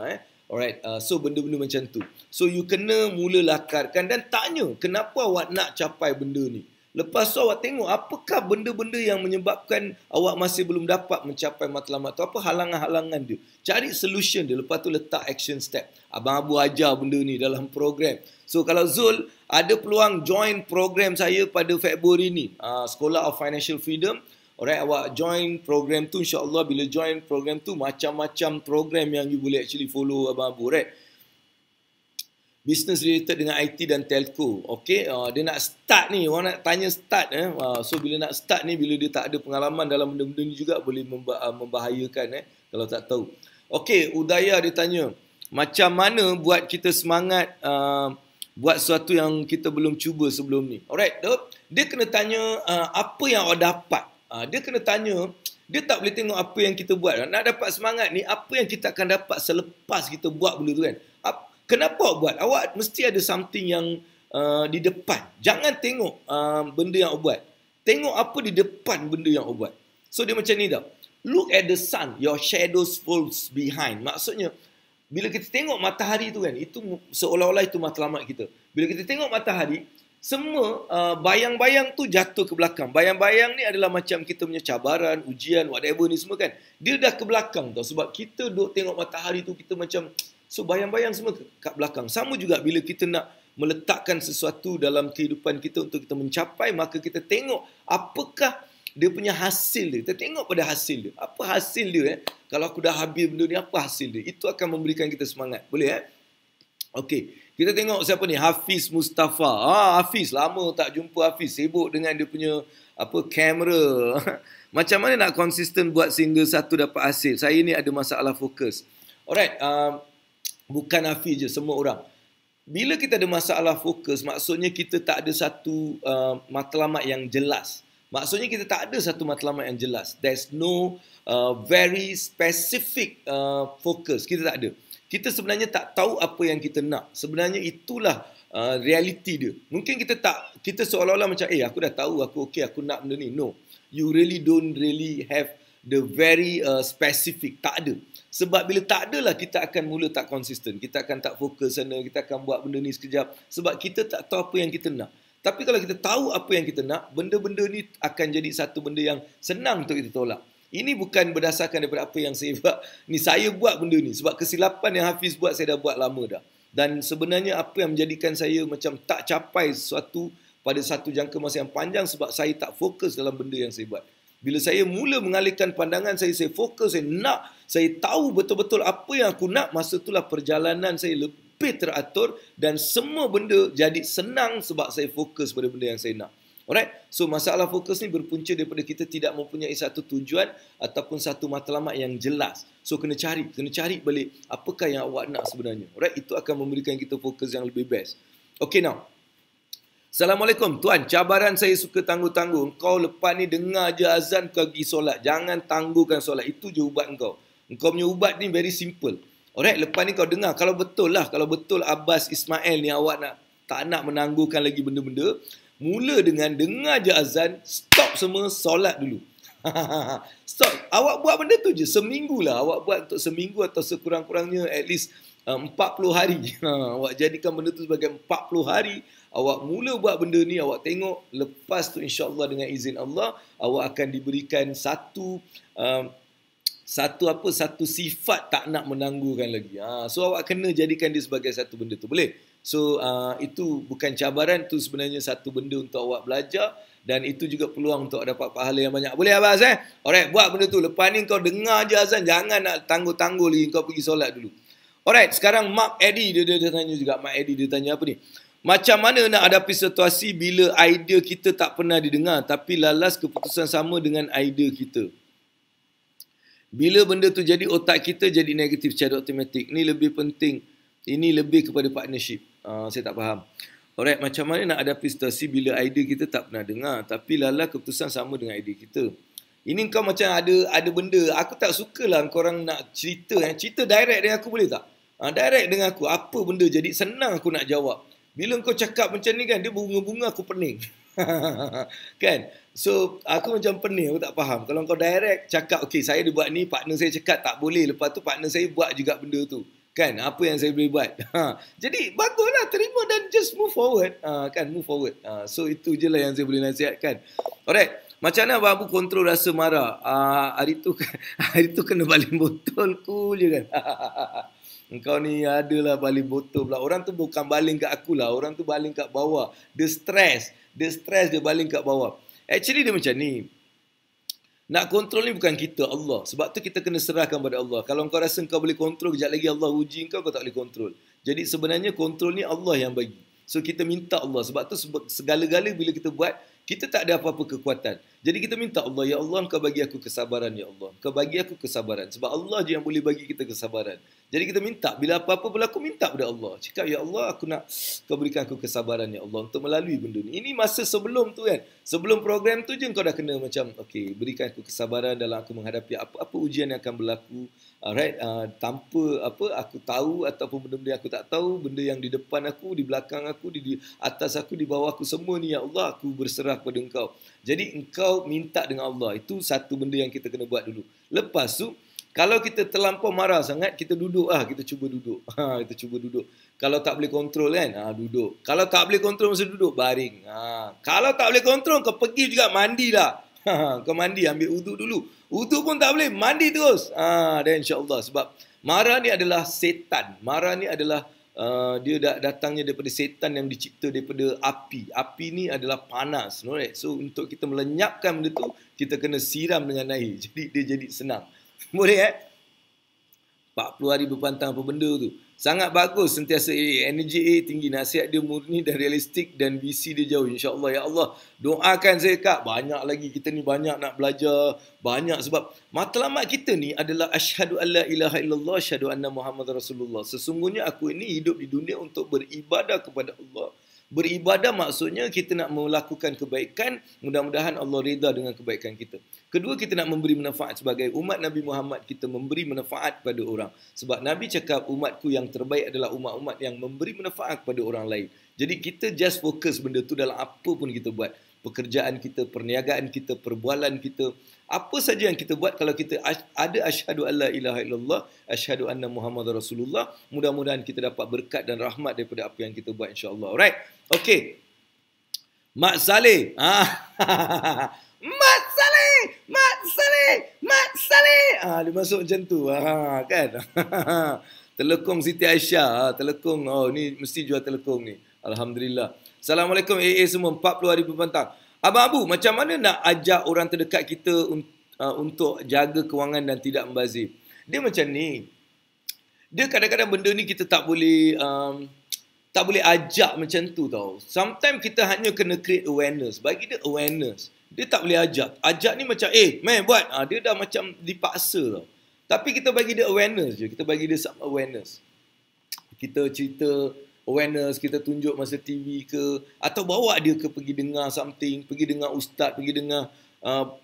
Alright, so benda-benda macam tu. So you kena mula lakarkan dan tanya kenapa awak nak capai benda ni. Lepas tu awak tengok apakah benda-benda yang menyebabkan awak masih belum dapat mencapai matlamat tu. Apa halangan-halangan dia. Cari solution dia. Lepas tu letak action step. Abang Abu ajar benda ni dalam program. So kalau Zul ada peluang join program saya pada Februari ni. Scholar of Financial Freedom. Alright, awak join program tu. InsyaAllah bila join program tu, macam-macam program yang you boleh actually follow Abang Abu. Right? Business related dengan IT dan telco. Okay, dia nak start ni. Orang nak tanya start. So, bila nak start ni, bila dia tak ada pengalaman dalam benda-benda ni juga, boleh membahayakan kalau tak tahu. Okay, Udaya dia tanya, macam mana buat kita semangat buat sesuatu yang kita belum cuba sebelum ni? Alright, dia kena tanya apa yang awak dapat. Dia kena tanya, dia tak boleh tengok apa yang kita buat. Nak dapat semangat ni, apa yang kita akan dapat selepas kita buat benda tu kan? Kenapa awak buat? Awak mesti ada something yang di depan. Jangan tengok benda yang awak buat. Tengok apa di depan benda yang awak buat. So dia macam ni tau. Look at the sun, your shadows falls behind. Maksudnya, bila kita tengok matahari tu kan, itu seolah-olah itu matlamat kita. Bila kita tengok matahari, semua bayang-bayang tu jatuh ke belakang. Bayang-bayang ni adalah macam kita punya cabaran, ujian, whatever ni semua kan. Dia dah ke belakang tau. Sebab kita duk tengok matahari tu, kita macam... So, bayang-bayang semua kat belakang. Sama juga bila kita nak meletakkan sesuatu dalam kehidupan kita untuk kita mencapai, maka kita tengok apakah dia punya hasil dia. Kita tengok pada hasil dia. Apa hasil dia? Kalau aku dah habis benda ni, apa hasil dia? Itu akan memberikan kita semangat. Boleh Okey. Kita tengok siapa ni? Hafiz Mustafa. Hafiz. Lama tak jumpa Hafiz. Sibuk dengan dia punya kamera. Macam mana nak konsisten buat sehingga satu dapat hasil? Saya ni ada masalah fokus. Alright. Bukan Hafiz je, semua orang. Bila kita ada masalah fokus, maksudnya kita tak ada satu matlamat yang jelas. Maksudnya kita tak ada satu matlamat yang jelas. There's no very specific focus. Kita tak ada. Kita sebenarnya tak tahu apa yang kita nak. Sebenarnya itulah reality dia. Mungkin kita seolah-olah macam, aku dah tahu, aku nak benda ni. No. You really don't really have the very specific. Tak ada. Sebab bila tak adalah, kita akan mula tak konsisten. Kita akan tak fokus sana. Kita akan buat benda ni sekejap. Sebab kita tak tahu apa yang kita nak. Tapi kalau kita tahu apa yang kita nak, benda-benda ni akan jadi satu benda yang senang untuk kita tolak. Ini bukan berdasarkan daripada apa yang saya buat. Ni saya buat benda ni. Sebab kesilapan yang Hafiz buat, saya dah buat lama dah. Dan sebenarnya apa yang menjadikan saya macam tak capai sesuatu pada satu jangka masa yang panjang, sebab saya tak fokus dalam benda yang saya buat. Bila saya mula mengalihkan pandangan saya fokus, saya tahu betul-betul apa yang aku nak, masa itulah perjalanan saya lebih teratur dan semua benda jadi senang sebab saya fokus pada benda yang saya nak. Alright? So, masalah fokus ni berpunca daripada kita tidak mempunyai satu tujuan ataupun satu matlamat yang jelas. So, kena cari balik apakah yang awak nak sebenarnya. Alright? Itu akan memberikan kita fokus yang lebih best. Okay, now. Assalamualaikum tuan, cabaran saya suka tangguh-tangguh. Engkau lepas ni dengar je azan kau pergi solat. Jangan tangguhkan solat. Itu je ubat engkau. Engkau punya ubat ni very simple. Alright, lepas ni kau dengar. Kalau betul Abbas Ismail ni awak tak nak menangguhkan lagi benda-benda, mula dengan dengar je azan, stop semua, solat dulu. Stop. Awak buat benda tu je. Seminggu lah. Awak buat untuk seminggu atau sekurang-kurangnya at least 40 hari. Awak jadikan benda tu sebagai 40 hari. Awak mula buat benda ni, awak tengok, lepas tu insya-Allah dengan izin Allah, awak akan diberikan satu sifat tak nak menangguhkan lagi. So awak kena jadikan dia sebagai satu benda tu. Boleh? So itu bukan cabaran, tu sebenarnya satu benda untuk awak belajar dan itu juga peluang untuk dapat pahala yang banyak. Boleh Abbas Alright, buat benda tu. Lepas ni kau dengar je azan, jangan nak tangguh-tangguh lagi, kau pergi solat dulu. Alright, sekarang Mark Eddie dia tanya juga. Mark Eddie dia tanya apa ni? Macam mana nak hadapi situasi bila idea kita tak pernah didengar tapi lalas keputusan sama dengan idea kita? Bila benda tu jadi, otak kita jadi negatif secara automatik. Ini lebih penting. Ini lebih kepada partnership. Saya tak faham. Alright, macam mana nak hadapi situasi bila idea kita tak pernah dengar tapi lalas keputusan sama dengan idea kita? Ini kau macam ada benda. Aku tak sukalah korang nak cerita. Cerita direct dengan aku boleh tak? Direct dengan aku. Apa benda jadi senang aku nak jawab. Bila kau cakap macam ni kan, dia bunga-bunga aku pening. Kan? So, aku macam pening, aku tak faham. Kalau kau direct cakap, okay, saya dia buat ni, partner saya cakap tak boleh. Lepas tu partner saya buat juga benda tu. Kan, apa yang saya boleh buat. Jadi baguslah, terima dan just move forward. Kan, move forward. So itu je lah yang saya boleh nasihatkan. Alright, macam mana Abang Abu kontrol rasa marah? Hari tu hari tu kena baling botol, cool je kan. Engkau ni adalah baling botol pula. Orang tu bukan baling kat aku lah, orang tu baling kat bawah. Dia stres dia baling kat bawah. Actually dia macam ni. Nak kontrol ni bukan kita, Allah. Sebab tu kita kena serahkan pada Allah. Kalau kau rasa kau boleh kontrol, kejap lagi Allah uji kau tak boleh kontrol. Jadi sebenarnya kontrol ni Allah yang bagi. So kita minta Allah. Sebab tu segala-gala bila kita buat, kita tak ada apa-apa kekuatan. Jadi kita minta Allah, ya Allah kau bagi aku kesabaran, ya Allah. Kau bagi aku kesabaran. Sebab Allah je yang boleh bagi kita kesabaran. Jadi kita minta, bila apa-apa berlaku, minta pada Allah. Cakap, ya Allah aku nak kau berikan aku kesabaran, ya Allah, untuk melalui benda ni. Ini masa sebelum tu kan. Sebelum program tu je kau dah kena macam, okay, berikan aku kesabaran dalam aku menghadapi apa-apa ujian yang akan berlaku. Alright, tanpa apa aku tahu ataupun benda-benda yang aku tak tahu, benda yang di depan aku, di belakang aku, di atas aku, di bawah aku, semua ni ya Allah aku berserah kepada engkau. Jadi engkau minta dengan Allah. Itu satu benda yang kita kena buat dulu. Lepas tu kalau kita terlampau marah sangat, kita duduk kita cuba duduk. Kita cuba duduk. Kalau tak boleh kontrol kan, duduk. Kalau tak boleh kontrol masa duduk, baring. Kalau tak boleh kontrol, kau pergi juga mandi lah. Kau mandi, ambil uduk dulu. Uduk pun tak boleh, mandi terus. Dan insya-Allah, sebab marah ni adalah setan. Marah ni adalah dia datangnya daripada setan yang dicipta daripada api. Api ni adalah panas, right? So untuk kita melenyapkan benda tu, kita kena siram dengan air. Jadi dia jadi senang. Boleh 40 hari berpantang apa benda tu. Sangat bagus, sentiasa energi tinggi, nasihat dia murni dan realistik dan visi dia jauh. InsyaAllah, ya Allah, doakan saya Kak. Banyak lagi, kita ni banyak nak belajar. Banyak sebab matlamat kita ni adalah asyhadu alla ilaha illallah, asyhadu anna Muhammad Rasulullah. Sesungguhnya aku ini hidup di dunia untuk beribadah kepada Allah. Beribadah maksudnya kita nak melakukan kebaikan, mudah-mudahan Allah reda dengan kebaikan kita. Kedua, kita nak memberi manfaat sebagai umat Nabi Muhammad, kita memberi manfaat pada orang. Sebab Nabi cakap umatku yang terbaik adalah umat-umat yang memberi manfaat kepada orang lain. Jadi kita just fokus benda tu dalam apa pun kita buat. Pekerjaan kita, perniagaan kita, perbualan kita, apa saja yang kita buat, kalau kita ada asyhadu alla ilaha illallah, asyhadu anna Muhammad Rasulullah, mudah-mudahan kita dapat berkat dan rahmat daripada apa yang kita buat, insya-Allah. Alright. Okey. Mak Saleh. Mak Saleh, Mak Saleh, Mak Saleh. Dia masuk macam tu. Kan? Telekong Siti Aisyah. Telekong. Oh, ni mesti jual telekong ni. Alhamdulillah. Assalamualaikum AA semua. 40 hari berpantang. Abang Abu, macam mana nak ajak orang terdekat kita untuk jaga kewangan dan tidak membazir? Dia macam ni. Dia kadang-kadang benda ni kita tak boleh ajak macam tu tau. Sometimes kita hanya kena create awareness. Bagi dia awareness. Dia tak boleh ajak. Ajak ni macam, main buat. Dia dah macam dipaksa tau. Tapi kita bagi dia awareness je. Kita bagi dia some awareness. Kita cerita awareness, kita tunjuk masa TV ke, atau bawa dia ke pergi dengar something, pergi dengar ustaz, pergi dengar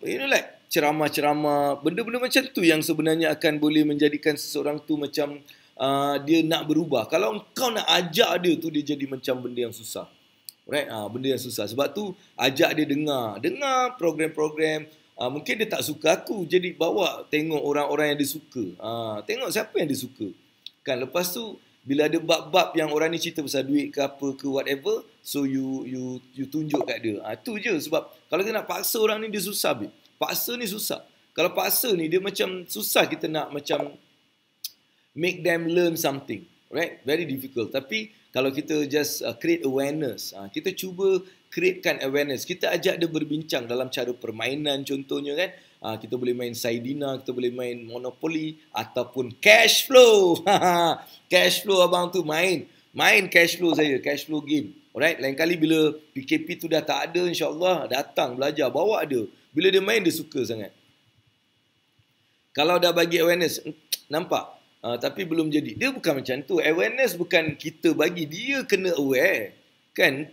like ceramah-ceramah, benda-benda macam tu yang sebenarnya akan boleh menjadikan seseorang tu macam dia nak berubah. Kalau kau nak ajak dia tu, dia jadi macam benda yang susah. Right? Benda yang susah. Sebab tu ajak dia dengar program-program. Mungkin dia tak suka aku, jadi bawa tengok orang-orang yang dia suka. Tengok siapa yang dia suka. Kan, lepas tu bila ada bab-bab yang orang ni cerita pasal duit ke apa ke whatever, so you tunjuk kat dia. Itu je. Sebab kalau kita nak paksa orang ni, dia susah. Paksa ni susah. Kalau paksa ni, dia macam susah kita nak macam make them learn something. Right? Very difficult. Tapi kalau kita just create awareness, kita cuba createkan awareness. Kita ajak dia berbincang dalam cara permainan contohnya kan. Kita boleh main Saidina, kita boleh main Monopoly ataupun cash flow. Cash flow abang tu main cash flow saya, cash flow game. Alright, lain kali bila PKP tu dah tak ada, insya-Allah datang belajar, bawa dia. Bila dia main dia suka sangat. Kalau dah bagi awareness, nampak? Tapi belum jadi. Dia bukan macam tu. Awareness bukan kita bagi, dia kena aware. Kan,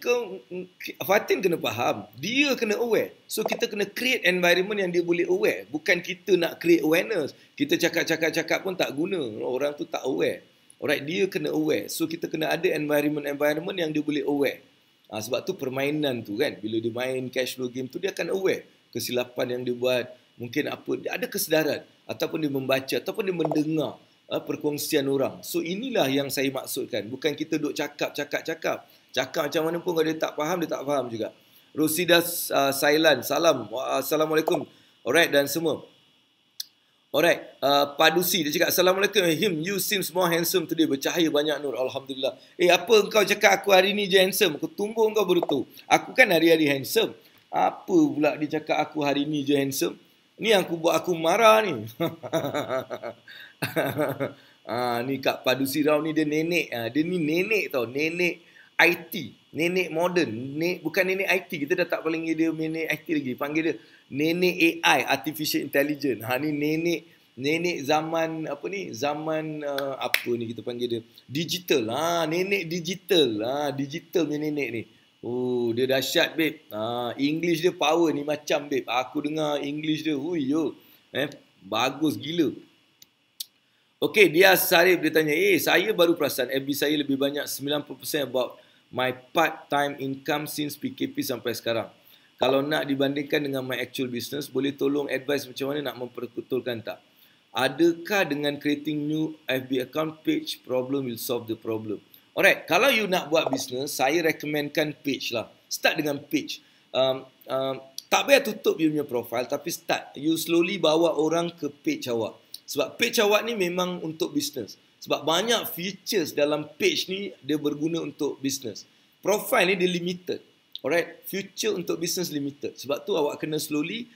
Fatin kena faham, dia kena aware. So kita kena create environment yang dia boleh aware. Bukan kita nak create awareness. Kita cakap pun tak guna. Orang tu tak aware. Alright, dia kena aware. So kita kena ada environment yang dia boleh aware. Sebab tu permainan tu kan, bila dia main cash flow game tu, dia akan aware kesilapan yang dia buat. Mungkin apa, dia ada kesedaran. Ataupun dia membaca, ataupun dia mendengar perkongsian orang. So inilah yang saya maksudkan. Bukan kita duk cakap macam mana pun, kalau dia tak faham juga. Rosida Sailan, salam. Assalamualaikum. Alright, dan semua. Alright, Padusi dia cakap, Assalamualaikum him, you seems more handsome today, bercahaya banyak nur, Alhamdulillah. Apa engkau cakap aku hari ni je handsome? Aku tunggu engkau baru tahu. Aku kan hari-hari handsome. Apa pula dia cakap aku hari ni je handsome? Ni yang aku buat aku marah ni. Ni Kak Padusi Rao ni dia nenek. Dia ni nenek tau, nenek IT, nenek moden, bukan nenek IT. Kita dah tak panggil dia nenek IT lagi, panggil dia nenek AI, artificial intelligence. Ni nenek zaman apa ni? Zaman apa ni kita panggil dia? Digital. Nenek digital. Digital punya nenek ni. Oh, dia dahsyat babe. English dia power ni macam babe. Aku dengar English dia, bagus gila. Okay, dia Sarif dia tanya, saya baru perasan FB saya lebih banyak 90% about my part-time income since PKP sampai sekarang. Kalau nak dibandingkan dengan my actual business, boleh tolong advice macam mana nak memperbetulkan tak? Adakah dengan creating new FB account page, problem will solve the problem? Alright, kalau you nak buat business, saya recommendkan page lah. Start dengan page. Tak payah tutup you punya profile, tapi start. You slowly bawa orang ke page awak. Sebab page awak ni memang untuk business. Sebab banyak features dalam page ni dia berguna untuk business. Profile ni dia limited. Alright, future untuk business limited. Sebab tu awak kena slowly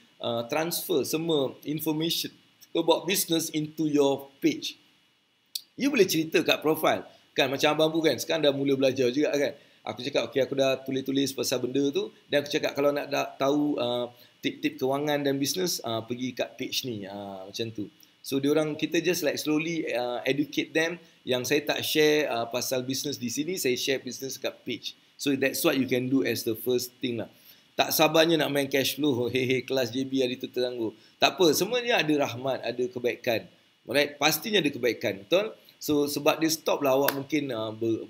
transfer semua information about business into your page. You boleh cerita kat profile. Kan macam Abang Bu kan, sekarang dah mula belajar juga kan. Aku cakap, okay, aku dah tulis-tulis pasal benda tu. Dan aku cakap kalau nak tahu tip-tip kewangan dan business, pergi kat page ni. Macam tu. So diorang, kita just like slowly educate them. Yang saya tak share pasal business di sini, saya share business kat page. So that's what you can do as the first thing lah. Tak sabarnya nak main cash flow. Kelas JB hari tu terganggu. Tak apa, semuanya ada rahmat, ada kebaikan. Alright, pastinya ada kebaikan, betul? So sebab dia stop lah awak mungkin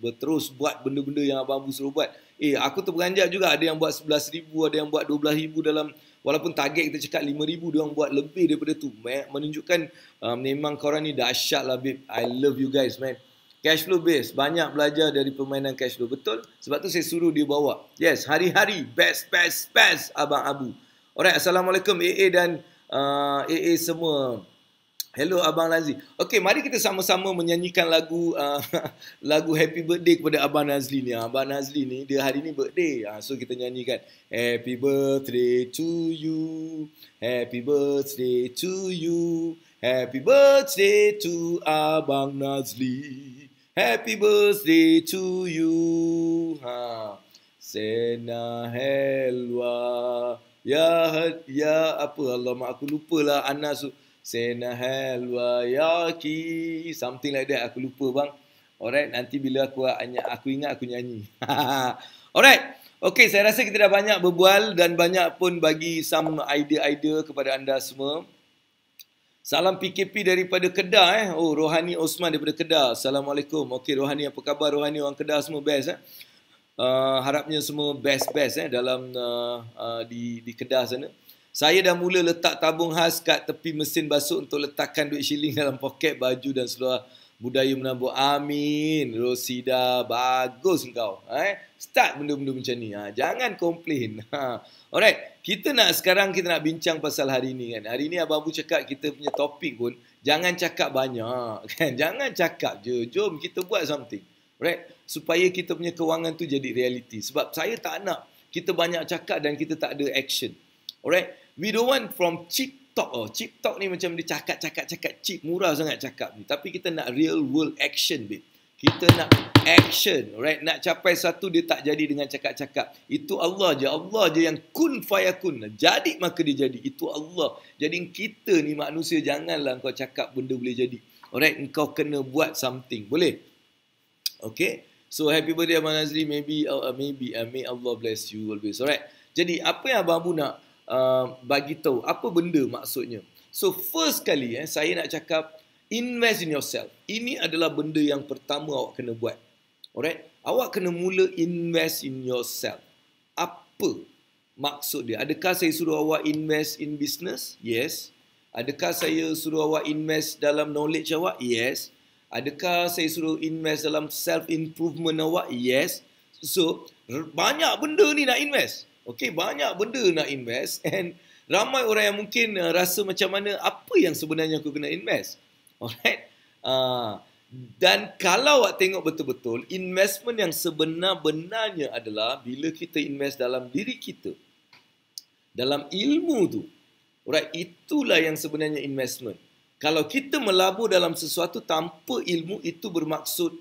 berterus buat benda-benda yang Abang Bu suruh buat. Aku terperanjat juga, ada yang buat 11,000, ada yang buat 12,000 dalam, walaupun target kita cakap 5,000, dia orang buat lebih daripada tu. Menunjukkan memang korang ni dahsyat lah babe. I love you guys man. Cash flow base, banyak belajar dari permainan cash flow, betul? Sebab tu saya suruh dia bawa. Yes, hari-hari best Abang Abu. Alright, Assalamualaikum AA dan AA semua. Hello Abang Nazli. Okey, mari kita sama-sama menyanyikan lagu lagu Happy Birthday kepada Abang Nazli ni. Abang Nazli ni dia hari ni birthday. So kita nyanyikan Happy Birthday to you. Happy Birthday to you. Happy Birthday to Abang Nazli. Happy Birthday to you. Sena helwa. Ya apa Allah mak aku lupalah Anas. Sena helwa yaki, something like that, aku lupa bang. Alright, nanti bila aku ingat aku nyanyi. Alright, okay, saya rasa kita dah banyak berbual dan banyak pun bagi some idea-idea kepada anda semua. Salam PKP daripada Kedah Rohani Osman daripada Kedah. Assalamualaikum. Okay Rohani, apa khabar Rohani? Orang Kedah semua best harapnya semua best dalam di Kedah sana. Saya dah mula letak tabung khas kat tepi mesin basuh untuk letakkan duit shilling dalam poket baju dan seluar budaya menabur. Amin. Rosida, bagus engkau. Start benda-benda macam ni. Jangan komplain. Alright, sekarang kita nak bincang pasal hari ni kan. Hari ni Abang Bu cakap kita punya topik pun jangan cakap banyak kan. Jangan cakap je. Jom kita buat something. Alright, supaya kita punya kewangan tu jadi reality. Sebab saya tak nak kita banyak cakap dan kita tak ada action. Alright, we don't want from cheap talk. Cheap talk ni macam dia cakap cheap, murah sangat cakap ni. Tapi kita nak real world action babe. Kita nak action. Alright, nak capai satu dia tak jadi dengan cakap-cakap. Itu Allah je yang kun fayakun. Jadi maka dia jadi. Itu Allah. Jadi kita ni manusia janganlah kau cakap benda boleh jadi. Alright, engkau kena buat something. Boleh? Okay. So happy birthday Abang Nazli. Maybe may Allah bless you always. Alright. Jadi apa yang Abang Bu nak bagi tahu apa benda maksudnya. So first kali saya nak cakap invest in yourself. Ini adalah benda yang pertama awak kena buat. Alright? Awak kena mula invest in yourself. Apa maksud dia? Adakah saya suruh awak invest in business? Yes. Adakah saya suruh awak invest dalam knowledge awak? Yes. Adakah saya suruh invest dalam self-improvement awak? Yes. So, banyak benda ni nak invest. Okay, banyak benda nak invest. And ramai orang yang mungkin rasa macam mana, apa yang sebenarnya aku kena invest? Alright. Dan kalau awak tengok betul-betul, investment yang sebenar-benarnya adalah bila kita invest dalam diri kita, dalam ilmu tu. Alright, itulah yang sebenarnya investment. Kalau kita melabur dalam sesuatu tanpa ilmu, itu bermaksud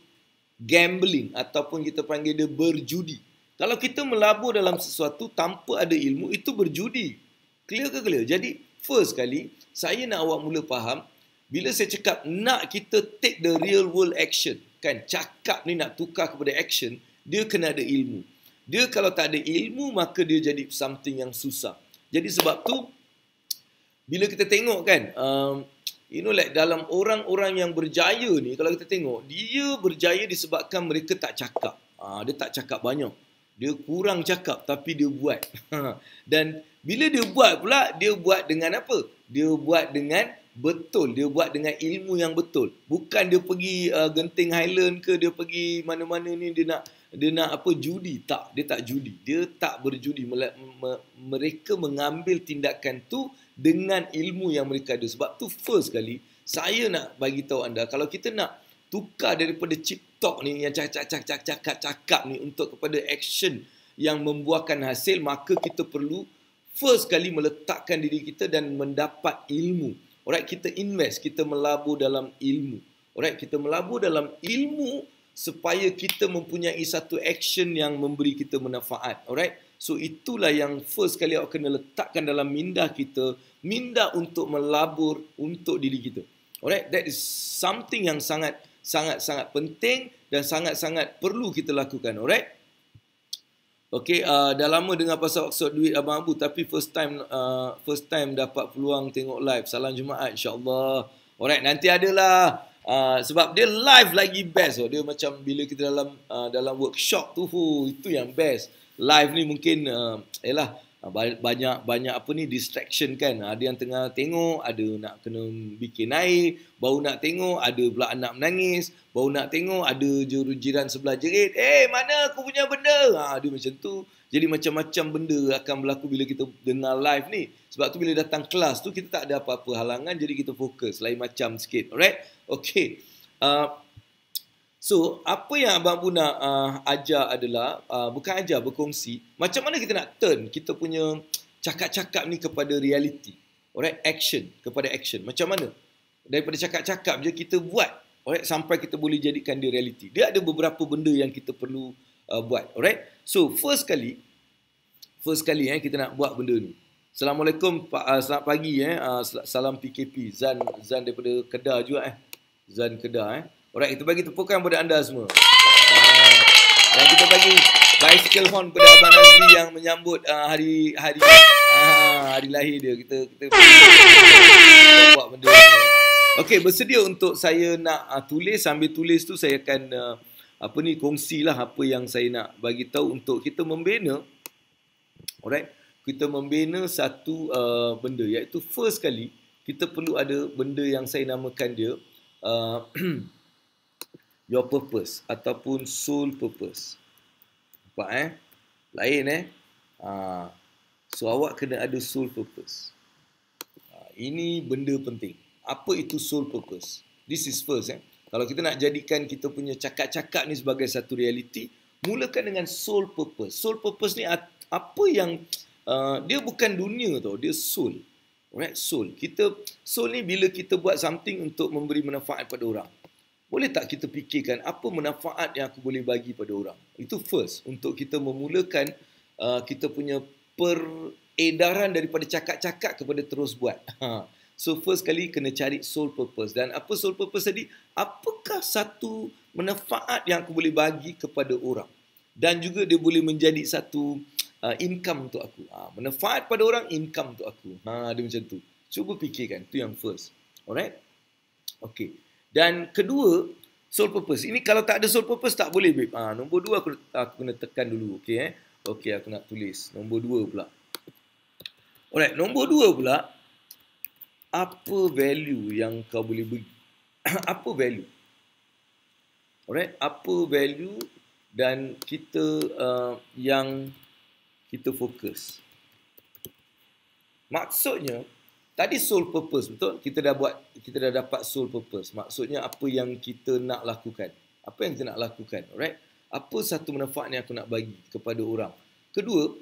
gambling ataupun kita panggil dia berjudi. Kalau kita melabur dalam sesuatu tanpa ada ilmu, itu berjudi. Clear ke clear? Jadi, first kali, saya nak awak mula faham, bila saya cakap nak kita take the real world action, kan, cakap ni nak tukar kepada action, dia kena ada ilmu. Dia kalau tak ada ilmu, maka dia jadi something yang susah. Jadi sebab tu, bila kita tengok kan, like dalam orang-orang yang berjaya ni, kalau kita tengok, dia berjaya disebabkan mereka tak cakap. Dia tak cakap banyak. Dia kurang cakap, tapi dia buat. Dan bila dia buat pula, dia buat dengan apa? Dia buat dengan betul. Dia buat dengan ilmu yang betul. Bukan dia pergi Genting Highland ke, dia pergi mana-mana ni, dia nak apa, judi. Tak, dia tak judi. Dia tak berjudi. Mereka mengambil tindakan tu dengan ilmu yang mereka ada. Sebab tu first kali saya nak bagi tahu anda, kalau kita nak tukar daripada chip talk ni yang cakap ni untuk kepada action yang membuahkan hasil, maka kita perlu first kali meletakkan diri kita dan mendapat ilmu. Alright, kita invest, kita melabur dalam ilmu. Alright, kita melabur dalam ilmu supaya kita mempunyai satu action yang memberi kita manfaat. Alright. So itulah yang first kali awak kena letakkan dalam minda kita, minda untuk melabur untuk diri kita. Alright, that is something yang sangat penting dan sangat perlu kita lakukan. Alright. Okay, dah lama dengar pasal workshop duit Abang Abu, tapi first time dapat peluang tengok live. Salam Jumaat insya-Allah. Alright, nanti adalah sebab dia live lagi best. Dia macam bila kita dalam workshop tu, itu yang best. Live ni mungkin banyak apa ni, distraction kan. Ada yang tengah tengok, ada nak kena bikin air, baru nak tengok ada pula anak menangis, baru nak tengok ada jiran sebelah jerit, mana aku punya benda. Dia macam tu. Jadi macam-macam benda akan berlaku bila kita dengar live ni. Sebab tu bila datang kelas tu kita tak ada apa-apa halangan, jadi kita fokus lain macam sikit. Alright. Okay. So, apa yang Abang Abu nak ajar adalah, bukan ajar, berkongsi, macam mana kita nak turn kita punya cakap-cakap ni kepada reality. Alright, action, kepada action. Macam mana? Daripada cakap-cakap je kita buat, alright, sampai kita boleh jadikan dia reality. Dia ada beberapa benda yang kita perlu buat, alright. So, first kali kita nak buat benda ni. Assalamualaikum, selamat pagi, salam PKP, Zan daripada Kedah juga, Zan Kedah, Alright, kita bagi tepukan kepada anda semua. Dan kita bagi bicycle horn kepada Abang Nazli yang menyambut hari lahir dia. Kita buat benda ni. Okey, bersedia untuk saya nak tulis. Sambil tulis tu saya akan kongsilah apa yang saya nak bagi tahu untuk kita membina. Alright, kita membina satu benda, iaitu first kali kita perlu ada benda yang saya namakan dia your purpose ataupun soul purpose. Nampak lain so awak kena ada soul purpose. Ini benda penting. Apa itu soul purpose? This is first. Kalau kita nak jadikan kita punya cakap-cakap ni sebagai satu reality, mulakan dengan soul purpose. Soul purpose ni apa yang dia bukan dunia tau, dia soul. Alright, soul. Soul ni bila kita buat something untuk memberi manfaat pada orang. Boleh tak kita fikirkan apa manfaat yang aku boleh bagi pada orang? Itu first, untuk kita memulakan kita punya peredaran daripada cakap-cakap kepada terus buat. So first kali kena cari soul purpose. Dan apa soul purpose tadi? Apakah satu manfaat yang aku boleh bagi kepada orang? Dan juga dia boleh menjadi satu income untuk aku. Manfaat pada orang, income untuk aku. Dia macam tu. Cuba fikirkan, tu yang first. Alright? Okay. Dan kedua, soul purpose. Ini kalau tak ada soul purpose tak boleh, babe. Nombor 2 aku kena tekan dulu. Okay, okay, aku nak tulis. Nombor 2 pula. Alright, nombor 2 pula. Apa value yang kau boleh bagi? Apa value? Alright, apa value dan kita yang kita fokus. Maksudnya, tadi sole purpose, betul? Kita dah dapat sole purpose. Maksudnya apa yang kita nak lakukan. Apa yang kita nak lakukan, alright? Apa satu manfaat yang aku nak bagi kepada orang. Kedua,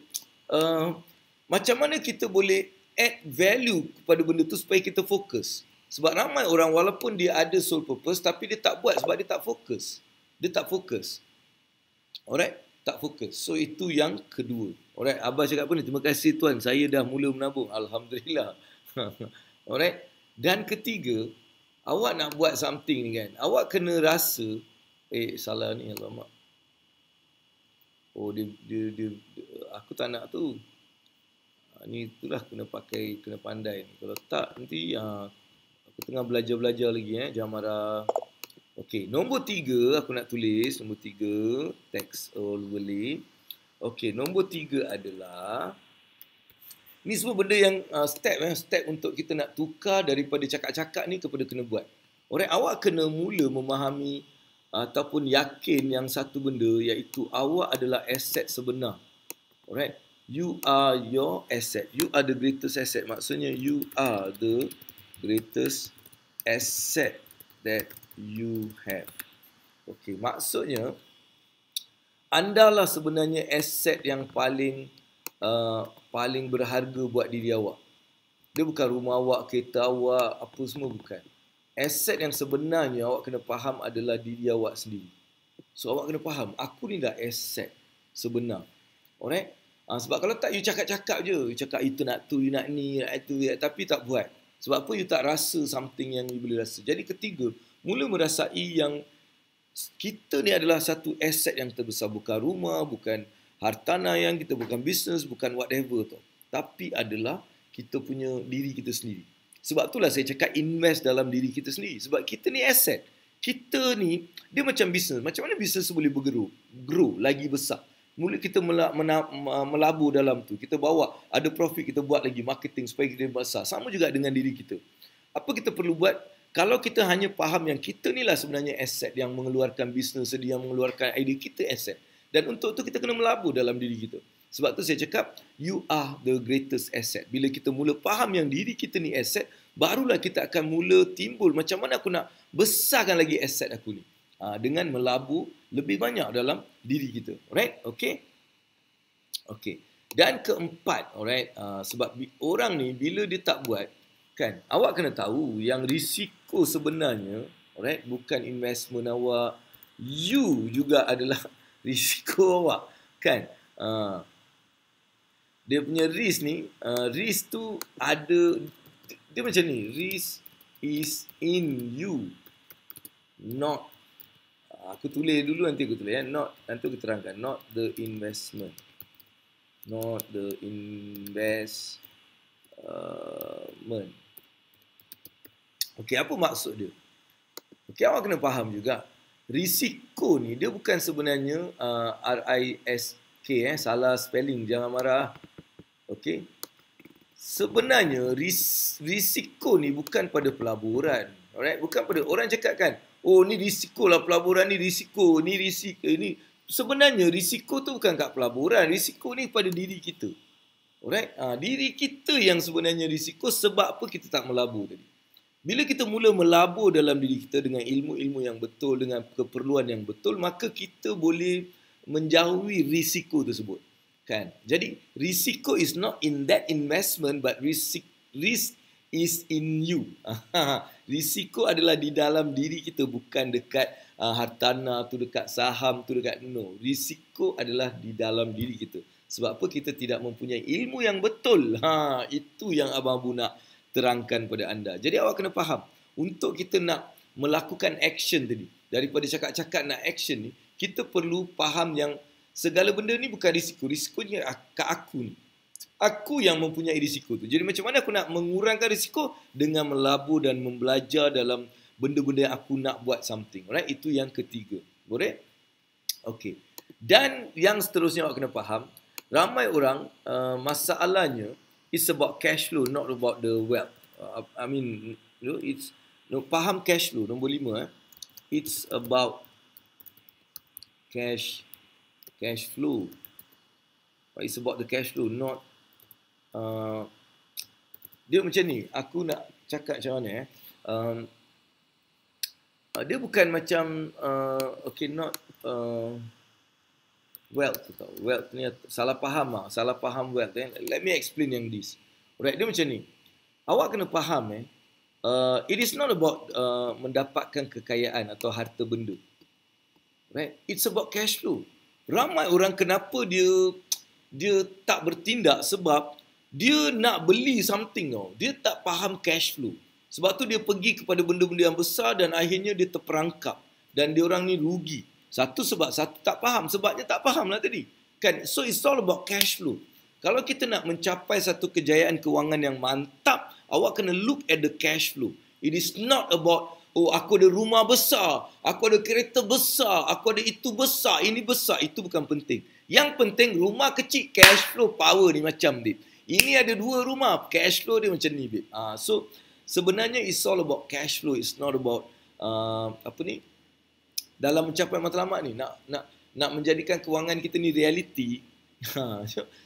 macam mana kita boleh add value kepada benda tu supaya kita fokus. Sebab ramai orang walaupun dia ada sole purpose tapi dia tak buat sebab dia tak fokus. Dia tak fokus. Alright? Tak fokus. So itu yang kedua. Alright? Abah cakap apa ni? Terima kasih Tuan. Saya dah mula menabung. Alhamdulillah. Alright? Dan ketiga, awak nak buat something ni kan. Awak kena rasa, salah ni alamak. Oh, dia aku tak nak tu. Ni itulah kena pakai, kena pandai. Kalau tak, nanti aku tengah belajar lagi. Jangan marah. Okey, nombor 3 aku nak tulis. Nombor 3, text overlay. Okey, nombor 3 adalah, ni semua benda yang step untuk kita nak tukar daripada cakap-cakap ni kepada kena buat. Alright, awak kena mula memahami ataupun yakin yang satu benda, iaitu awak adalah aset sebenar. Alright, you are your asset. You are the greatest asset. Maksudnya you are the greatest asset that you have. Okey, maksudnya andalah sebenarnya aset yang paling berharga buat diri awak. Dia bukan rumah awak, kereta awak, apa semua bukan. Aset yang sebenarnya awak kena faham adalah diri awak sendiri. So awak kena faham, aku ni dah aset sebenar. Alright? Sebab kalau tak, you cakap-cakap je. You cakap itu nak tu, you nak ni, nak itu, tapi tak buat. Sebab apa? You tak rasa something yang you boleh rasa. Jadi ketiga, mula merasai yang kita ni adalah satu aset yang terbesar. Bukan rumah, bukan hartanah yang kita, bukan bisnes, bukan whatever tu. Tapi adalah kita punya diri kita sendiri. Sebab itulah saya cakap invest dalam diri kita sendiri. Sebab kita ni aset. Kita ni, dia macam bisnes. Macam mana bisnes boleh grow lagi besar? Mula kita melabur dalam tu. Kita bawa, ada profit, kita buat lagi marketing supaya kita besar. Sama juga dengan diri kita. Apa kita perlu buat? Kalau kita hanya faham yang kita ni lah sebenarnya aset yang mengeluarkan bisnes, yang mengeluarkan idea, kita aset. Dan untuk tu kita kena melabur dalam diri kita. Sebab tu saya cakap, you are the greatest asset. Bila kita mula faham yang diri kita ni aset, barulah kita akan mula timbul macam mana aku nak besarkan lagi aset aku ni. Dengan melabur lebih banyak dalam diri kita. Alright? Okay? Okay. Dan keempat, alright, sebab orang ni bila dia tak buat, kan, awak kena tahu yang risiko sebenarnya, alright, bukan investment awak, you juga adalah risiko awak, kan. Dia punya risk ni, risk tu ada, dia macam ni, risk is in you, not, aku tulis dulu, nanti aku tulis, not, nanti aku terangkan, not the investment, not the investment. Okey, apa maksud dia? Okey, awak kena faham juga. Risiko ni dia bukan sebenarnya RISK, salah spelling, jangan marah. Okey. Sebenarnya risiko ni bukan pada pelaburan. Alright, bukan pada orang cakap kan, oh ni risiko lah pelaburan ni, risiko ni, risiko ni. Sebenarnya risiko tu bukan kat pelaburan, risiko ni pada diri kita. Alright, diri kita yang sebenarnya risiko. Sebab apa kita tak melabur tadi? Bila kita mula melabur dalam diri kita dengan ilmu-ilmu yang betul, dengan keperluan yang betul, maka kita boleh menjauhi risiko tersebut. Kan? Jadi, risiko is not in that investment, but risk is in you. Risiko adalah di dalam diri kita, bukan dekat hartanah tu, dekat saham tu, dekat no. Risiko adalah di dalam diri kita. Sebab apa? Kita tidak mempunyai ilmu yang betul. Itu yang Abang Abu nak terangkan pada anda. Jadi awak kena faham, untuk kita nak melakukan action tadi, daripada cakap-cakap nak action ni, kita perlu faham yang segala benda ni bukan risiko. Risikonya kat aku ni. Aku yang mempunyai risiko tu. Jadi macam mana aku nak mengurangkan risiko? Dengan melabur dan membelajar dalam benda-benda yang aku nak buat something. Alright? Itu yang ketiga. Boleh? Okey. Dan yang seterusnya awak kena faham, ramai orang masalahnya it's about cash flow, not about the wealth. I mean, it's faham cash flow. Nombor 5, it's about cash flow. It's about the cash flow, not dia macam ni. Aku nak cakap macam mana dia bukan macam not wealth tau. Wealth ni salah faham wealth. Let me explain yang this. Alright, dia macam ni. Awak kena faham it is not about mendapatkan kekayaan atau harta benda. Right? It's about cash flow. Ramai orang kenapa dia tak bertindak sebab dia nak beli something tau. Dia tak faham cash flow. Sebab tu dia pergi kepada benda-benda yang besar dan akhirnya dia terperangkap. Dan dia orang ni rugi. Satu tak faham. Sebabnya tak faham lah tadi. Kan? So it's all about cash flow. Kalau kita nak mencapai satu kejayaan kewangan yang mantap, awak kena look at the cash flow. It is not about aku ada rumah besar, aku ada kereta besar, aku ada itu besar, ini besar. Itu bukan penting. Yang penting rumah kecil, cash flow power ni macam babe. Ini ada 2 rumah, cash flow dia macam ni babe. So sebenarnya it's all about cash flow. It's not about dalam mencapai matlamat ni nak menjadikan kewangan kita ni reality.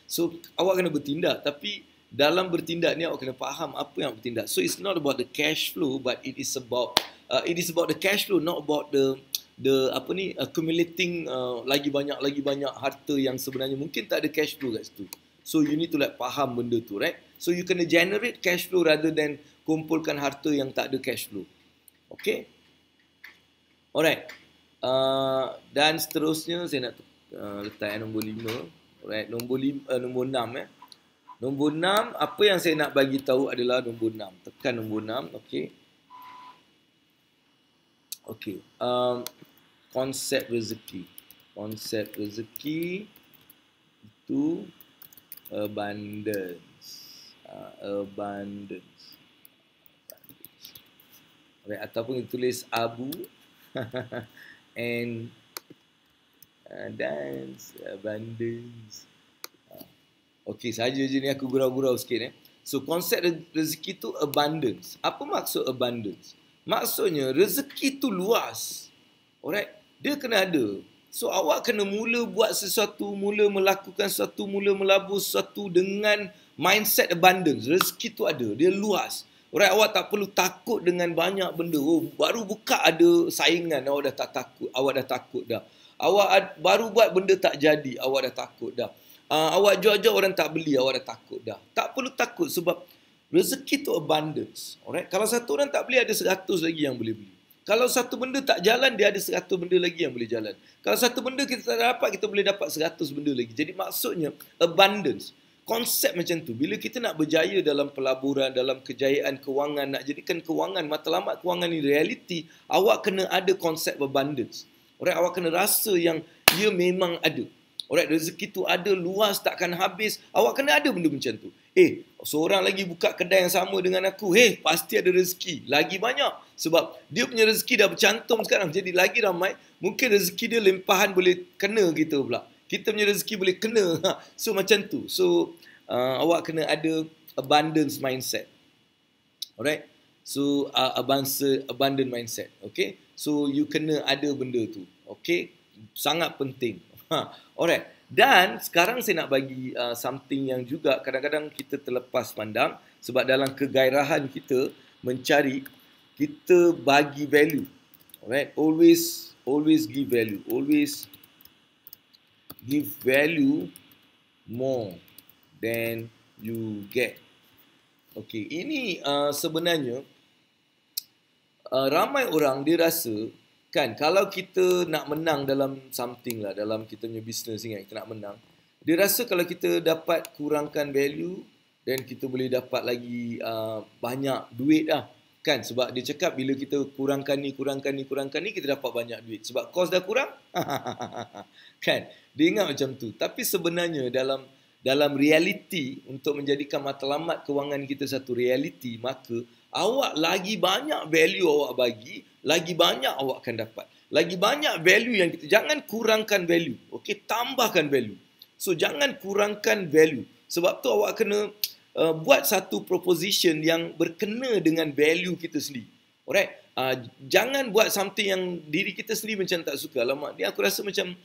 So awak kena bertindak, tapi dalam bertindak ni awak kena faham apa yang bertindak. So it's not about the cash flow, but it is about the cash flow, not about the accumulating lagi banyak harta yang sebenarnya mungkin tak ada cash flow kat situ. So you need to faham benda tu, right? So you kena generate cash flow rather than kumpulkan harta yang tak ada cash flow. Okay? Alright. Dan seterusnya saya nak letak nombor 5. Alright, nombor 6 Nombor 6, apa yang saya nak bagi tahu adalah nombor 6. Tekan nombor 6, okey. Okey, konsep rezeki. Konsep rezeki itu abundance. Abundance. Alright, ataupun ditulis abu and dance, abundance. Okey, saja je ni aku gurau-gurau sikit. So, konsep rezeki tu abundance. Apa maksud abundance? Maksudnya, rezeki tu luas. Alright? Dia kena ada. So, awak kena mula buat sesuatu, mula melakukan sesuatu, mula melabur sesuatu dengan mindset abundance. Rezeki tu ada. Dia luas. Alright, awak tak perlu takut dengan banyak benda. Baru buka ada saingan, awak dah tak takut. Awak dah takut dah. Awak baru buat benda tak jadi, awak dah takut dah. Awak jual-jual orang tak beli, awak dah takut dah. Tak perlu takut sebab rezeki tu abundance. Alright? Kalau satu orang tak beli, ada 100 lagi yang boleh beli. Kalau satu benda tak jalan, dia ada 100 benda lagi yang boleh jalan. Kalau satu benda kita tak dapat, kita boleh dapat 100 benda lagi. Jadi maksudnya abundance. Konsep macam tu. Bila kita nak berjaya dalam pelaburan, dalam kejayaan kewangan, nak jadikan kewangan, matlamat kewangan ni reality, awak kena ada konsep abundance. Alright, awak kena rasa yang dia memang ada. Alright, rezeki tu ada, luas, takkan habis. Awak kena ada benda macam tu. Seorang lagi buka kedai yang sama dengan aku. Pasti ada rezeki. Lagi banyak. Sebab dia punya rezeki dah bercantum sekarang. Jadi lagi ramai. Mungkin rezeki dia limpahan boleh kena kita pula. Kita punya rezeki boleh kena. So macam tu. So awak kena ada abundance mindset. Alright. So abundant mindset. Okay. So you kena ada benda tu. Okay. Sangat penting. Alright. Dan sekarang saya nak bagi something yang juga kadang-kadang kita terlepas pandang. Sebab dalam kegairahan kita mencari, kita bagi value. Alright. Always give value. Always give value more than you get. Okay. Ini sebenarnya ramai orang dia rasa kan, kalau kita nak menang dalam something lah, dalam kita punya business ni kan, kita nak menang, dia rasa kalau kita dapat kurangkan value, then kita boleh dapat lagi banyak duit lah. Kan, sebab dia cakap bila kita kurangkan ni, kita dapat banyak duit. Sebab kos dah kurang. Kan, dia ingat macam tu. Tapi sebenarnya dalam reality, untuk menjadikan matlamat kewangan kita satu reality, maka awak lagi banyak value awak bagi, lagi banyak awak akan dapat. Lagi banyak value yang kita, jangan kurangkan value. Okey, tambahkan value. So, jangan kurangkan value. Sebab tu awak kena buat satu proposition yang berkena dengan value kita sendiri. Alright? Jangan buat something yang diri kita sendiri macam tak suka. Alamak, dia aku rasa macam,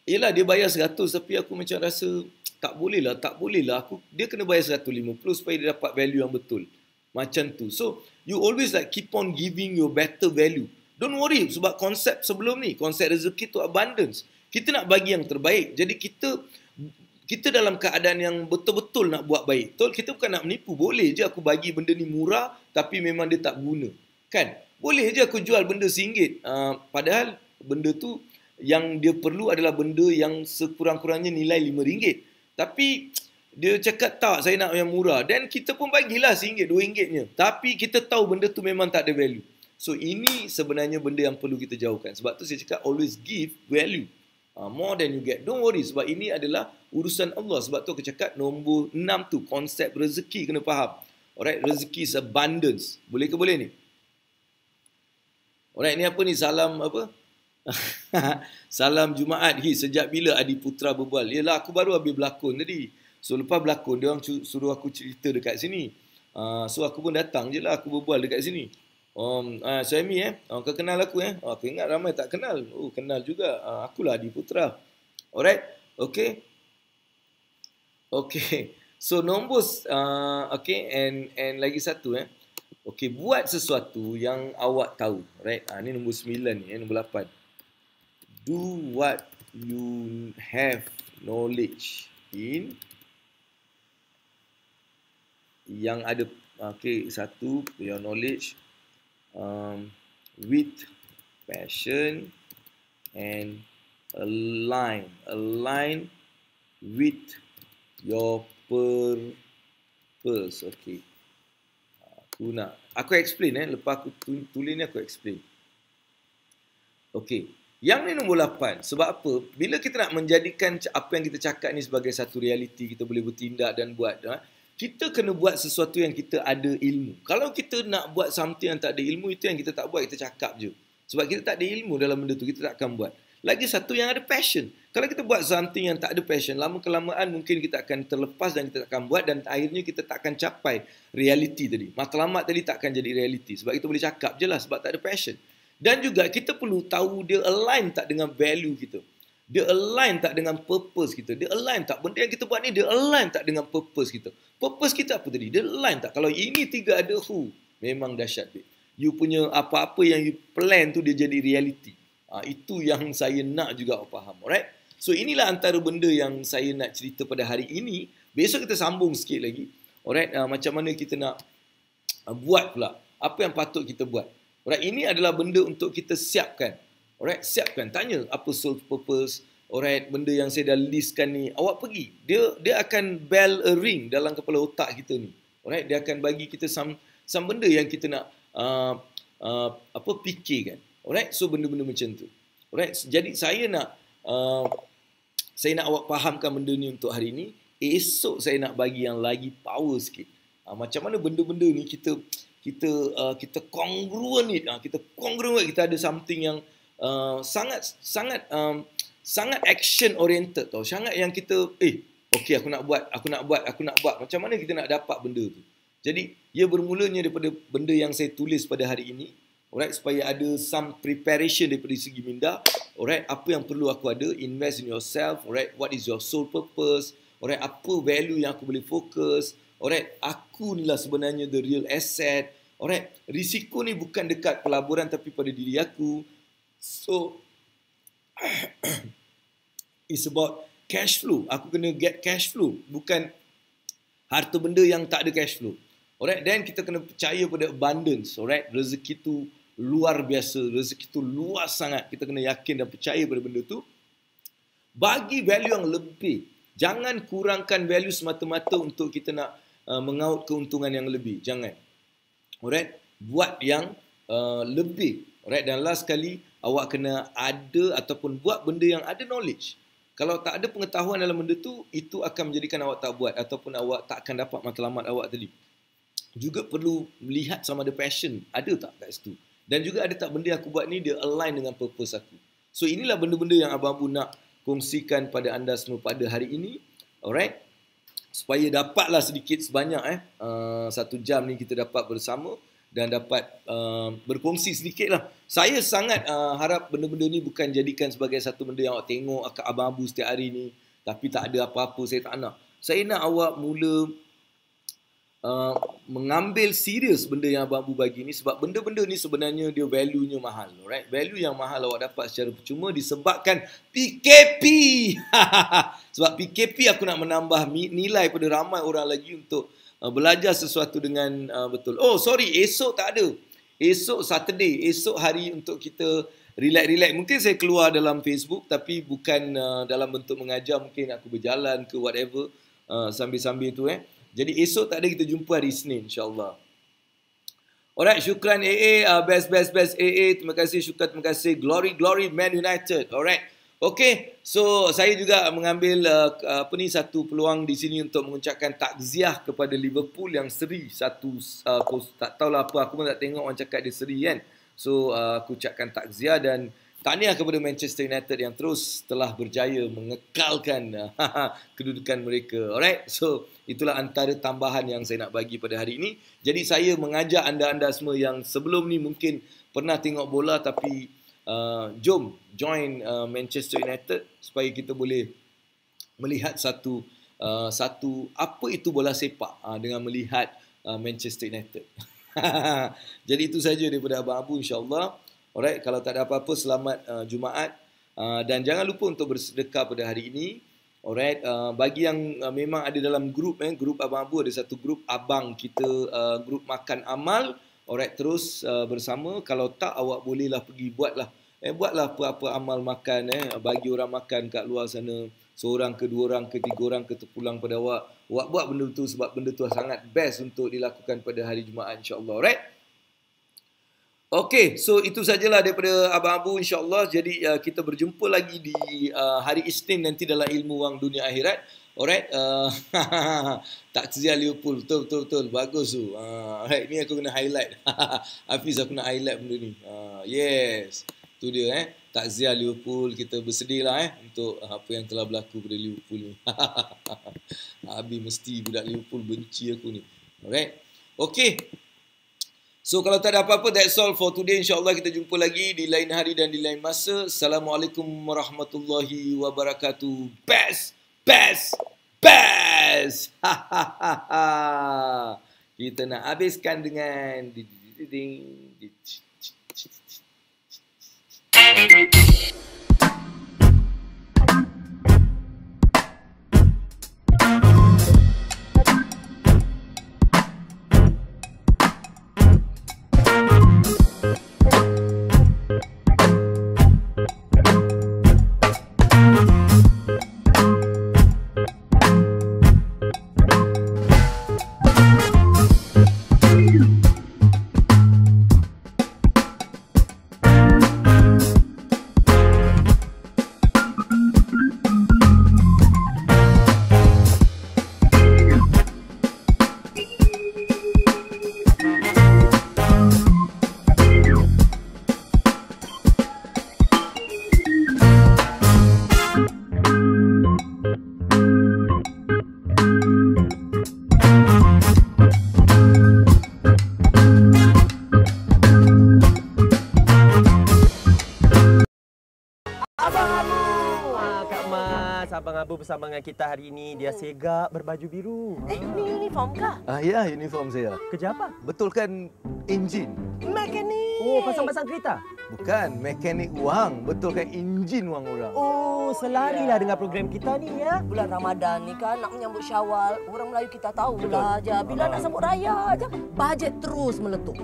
yelah dia bayar 100 tapi aku macam rasa tak boleh lah. Dia kena bayar 150 supaya dia dapat value yang betul. Macam tu. So, you always like keep on giving your better value. Don't worry sebab konsep sebelum ni, konsep rezeki tu abundance. Kita nak bagi yang terbaik. Jadi kita dalam keadaan yang betul-betul nak buat baik. Betul, kita bukan nak menipu. Boleh je aku bagi benda ni murah tapi memang dia tak guna. Kan? Boleh je aku jual benda RM1. Padahal benda tu yang dia perlu adalah benda yang sekurang-kurangnya nilai RM5. Tapi dia cakap tak, saya nak yang murah. Dan kita pun bagilah RM1, RM2-nya. Tapi kita tahu benda tu memang tak ada value. So ini sebenarnya benda yang perlu kita jauhkan. Sebab tu saya cakap always give value. More than you get. Don't worry sebab ini adalah urusan Allah. Sebab tu aku cakap nombor 6 tu, konsep rezeki kena faham. Alright, rezeki is abundance. Boleh ke boleh ni? Alright, ni apa ni? Salam apa? Salam Jumaat. Sejak bila Adi Putra berbual? Yalah, aku baru habis berlakon tadi. So lepas berlakon, dia orang suruh aku cerita dekat sini. So aku pun datang je lah, aku berbual dekat sini. Suami kau kenal aku aku ingat ramai tak kenal. Oh, kenal juga. Akulah Adi Putra. Alright. Okay. So nombor okay, and lagi satu okay, buat sesuatu yang awak tahu. Right. Ni nombor 9 ni, nombor 8. Do what you have knowledge in. Yang ada okay, satu your knowledge with passion and align with your purpose. Okay. Aku explain lepas aku tulis ni aku explain. Okay. Yang ni nombor 8. Sebab apa? Bila kita nak menjadikan apa yang kita cakap ni sebagai satu realiti, kita boleh bertindak dan buat. Kita kena buat sesuatu yang kita ada ilmu. Kalau kita nak buat something yang tak ada ilmu, itu yang kita tak buat, kita cakap je. Sebab kita tak ada ilmu dalam benda tu, kita tak akan buat. Lagi satu yang ada passion. Kalau kita buat something yang tak ada passion, lama-kelamaan mungkin kita akan terlepas dan kita tak akan buat dan akhirnya kita tak akan capai reality tadi. Matlamat tadi tak akan jadi reality. Sebab kita boleh cakap je lah sebab tak ada passion. Dan juga kita perlu tahu dia align tak dengan value kita. Dia align tak dengan purpose kita. Dia align tak. Benda yang kita buat ni, dia align tak dengan purpose kita. Purpose kita apa tadi? Dia align tak? Kalau ini tiga ada, memang dahsyat. You punya apa-apa yang you plan tu, dia jadi reality. Itu yang saya nak juga faham. Alright? So inilah antara benda yang saya nak cerita pada hari ini. Besok kita sambung sikit lagi. Alright? Macam mana kita nak buat pula. Apa yang patut kita buat. Alright? Ini adalah benda untuk kita siapkan. Alright, siapkan. Tanya apa soul purpose. Alright, benda yang saya dah listkan ni. Awak pergi. Dia akan bell a ring dalam kepala otak kita ni. Alright, dia akan bagi kita some benda yang kita nak fikirkan. Alright, so benda-benda macam tu. Alright, jadi saya nak awak fahamkan benda ni untuk hari ni. Esok saya nak bagi yang lagi power sikit. Macam mana benda-benda ni kita congruent it. Kita congruent, kita ada something yang sangat action oriented tau. Sangat yang kita okey aku nak buat. Macam mana kita nak dapat benda tu? Jadi ia bermulanya daripada benda yang saya tulis pada hari ini. Alright, supaya ada some preparation daripada segi minda. Alright, apa yang perlu aku ada? Invest in yourself. Alright, what is your soul purpose? Alright, apa value yang aku boleh fokus? Alright, aku ni lah sebenarnya the real asset. Alright, risiko ni bukan dekat pelaburan tapi pada diri aku. So, it's about cash flow. Aku kena get cash flow. Bukan harta benda yang tak ada cash flow. Alright, then kita kena percaya pada abundance. Alright, rezeki tu luar biasa. Rezeki tu luas sangat. Kita kena yakin dan percaya pada benda tu. Bagi value yang lebih. Jangan kurangkan value semata-mata untuk kita nak mengaut keuntungan yang lebih. Jangan. Alright, buat yang lebih. Alright, dan last sekali, awak kena ada ataupun buat benda yang ada knowledge. Kalau tak ada pengetahuan dalam benda tu, itu akan menjadikan awak tak buat ataupun awak tak akan dapat matlamat awak tadi. Juga perlu melihat sama ada passion, ada tak kat situ. Dan juga ada tak benda yang aku buat ni dia align dengan purpose aku. So inilah benda-benda yang abang-abu nak kongsikan pada anda semua pada hari ini. Alright. Supaya dapatlah sedikit sebanyak 1 jam ni kita dapat bersama. dan dapat berkongsi sedikit lah. Saya sangat harap benda-benda ni bukan jadikan sebagai satu benda yang awak tengok akak Abang Abu setiap hari ni, tapi tak ada apa-apa. Saya tak nak. Saya nak awak mula mengambil serius benda yang Abang Abu bagi ni, sebab benda-benda ni sebenarnya dia value-nya mahal. Alright? Value yang mahal awak dapat secara percuma disebabkan PKP. Sebab PKP aku nak menambah nilai pada ramai orang lagi untuk belajar sesuatu dengan betul. Oh sorry, esok tak ada. Esok Saturday, esok hari untuk kita relax-relax. Mungkin saya keluar dalam Facebook tapi bukan dalam bentuk mengajar, mungkin aku berjalan ke whatever sambil-sambil tu Jadi esok tak ada, kita jumpa hari Isnin insya-Allah. Alright, syukran AA, best AA. Terima kasih, syukran, terima kasih. Glory Man United. Alright. Okay, so saya juga mengambil satu peluang di sini untuk mengucapkan takziah kepada Liverpool yang seri satu tak tahulah apa, aku pun tak tengok orang cakap dia seri kan. So aku ucapkan takziah dan tahniah kepada Manchester United yang terus telah berjaya mengekalkan kedudukan mereka. Alright, so itulah antara tambahan yang saya nak bagi pada hari ini. Jadi saya mengajak anda-anda semua yang sebelum ni mungkin pernah tengok bola tapi jom join Manchester United supaya kita boleh melihat satu apa itu bola sepak dengan melihat Manchester United. Jadi itu saja daripada Abang Abu insya-Allah. Alright, kalau tak ada apa-apa, selamat Jumaat dan jangan lupa untuk bersedekah pada hari ini. Alright, bagi yang memang ada dalam grup grup Abang Abu, ada satu grup abang kita, grup makan amal. Alright, terus bersama. Kalau tak, awak bolehlah pergi buatlah apa-apa amal makan bagi orang makan kat luar sana, seorang ke, dua orang ke, tiga orang ke, terpulang pada awak. Awak buat benda tu sebab benda tu sangat best untuk dilakukan pada hari Jumaat insya-Allah. Alright. Okay, so itu sajalah daripada Abang Abu insya-Allah. Jadi kita berjumpa lagi di hari Isnin nanti dalam Ilmu Wang Dunia Akhirat. Alright, takziah Liverpool, betul, bagus tu. Alright, ni aku kena highlight. Hafiz, aku nak highlight benda ni. Yes, tu dia takziah Liverpool. Kita bersedih lah untuk apa yang telah berlaku pada Liverpool ni. Habis mesti budak Liverpool benci aku ni. Alright, okay. So kalau tak ada apa-apa, that's all for today. InsyaAllah kita jumpa lagi di lain hari dan di lain masa. Assalamualaikum warahmatullahi wabarakatuh. Best. Kita nak habiskan dengan Abang Abu bersama dengan kita hari ini. Dia segak berbaju biru. Ini uniform kah? Ya, uniform saya. Kerja apa? Betulkan enjin. Mekanik. Oh, pasang-pasang kereta? Bukan, mekanik wang. Betulkan enjin wang orang. Oh, selarilah dengan program kita ni ya. Bulan Ramadan ni kan nak menyambut Syawal. Orang Melayu kita tahulah aja. Bila nak sambut raya aja, bajet terus meletup.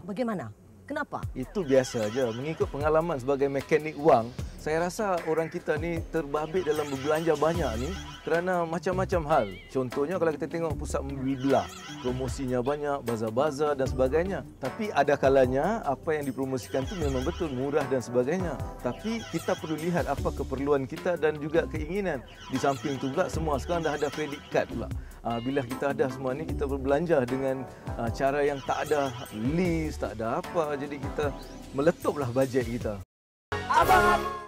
Bagaimana? Kenapa? Itu biasa aja. Mengikut pengalaman sebagai mekanik wang, saya rasa orang kita ni terbabit dalam berbelanja banyak ni kerana macam-macam hal. Contohnya kalau kita tengok pusat mobil belah, promosinya banyak, bazar-bazar dan sebagainya. Tapi ada kalanya apa yang dipromosikan tu memang betul, murah dan sebagainya. Tapi kita perlu lihat apa keperluan kita dan juga keinginan. Di samping tu pula semua sekarang dah ada credit card pula. Bila kita ada semua ni, kita berbelanja dengan cara yang tak ada list, tak ada apa. Jadi kita meletuplah bajet kita. Abang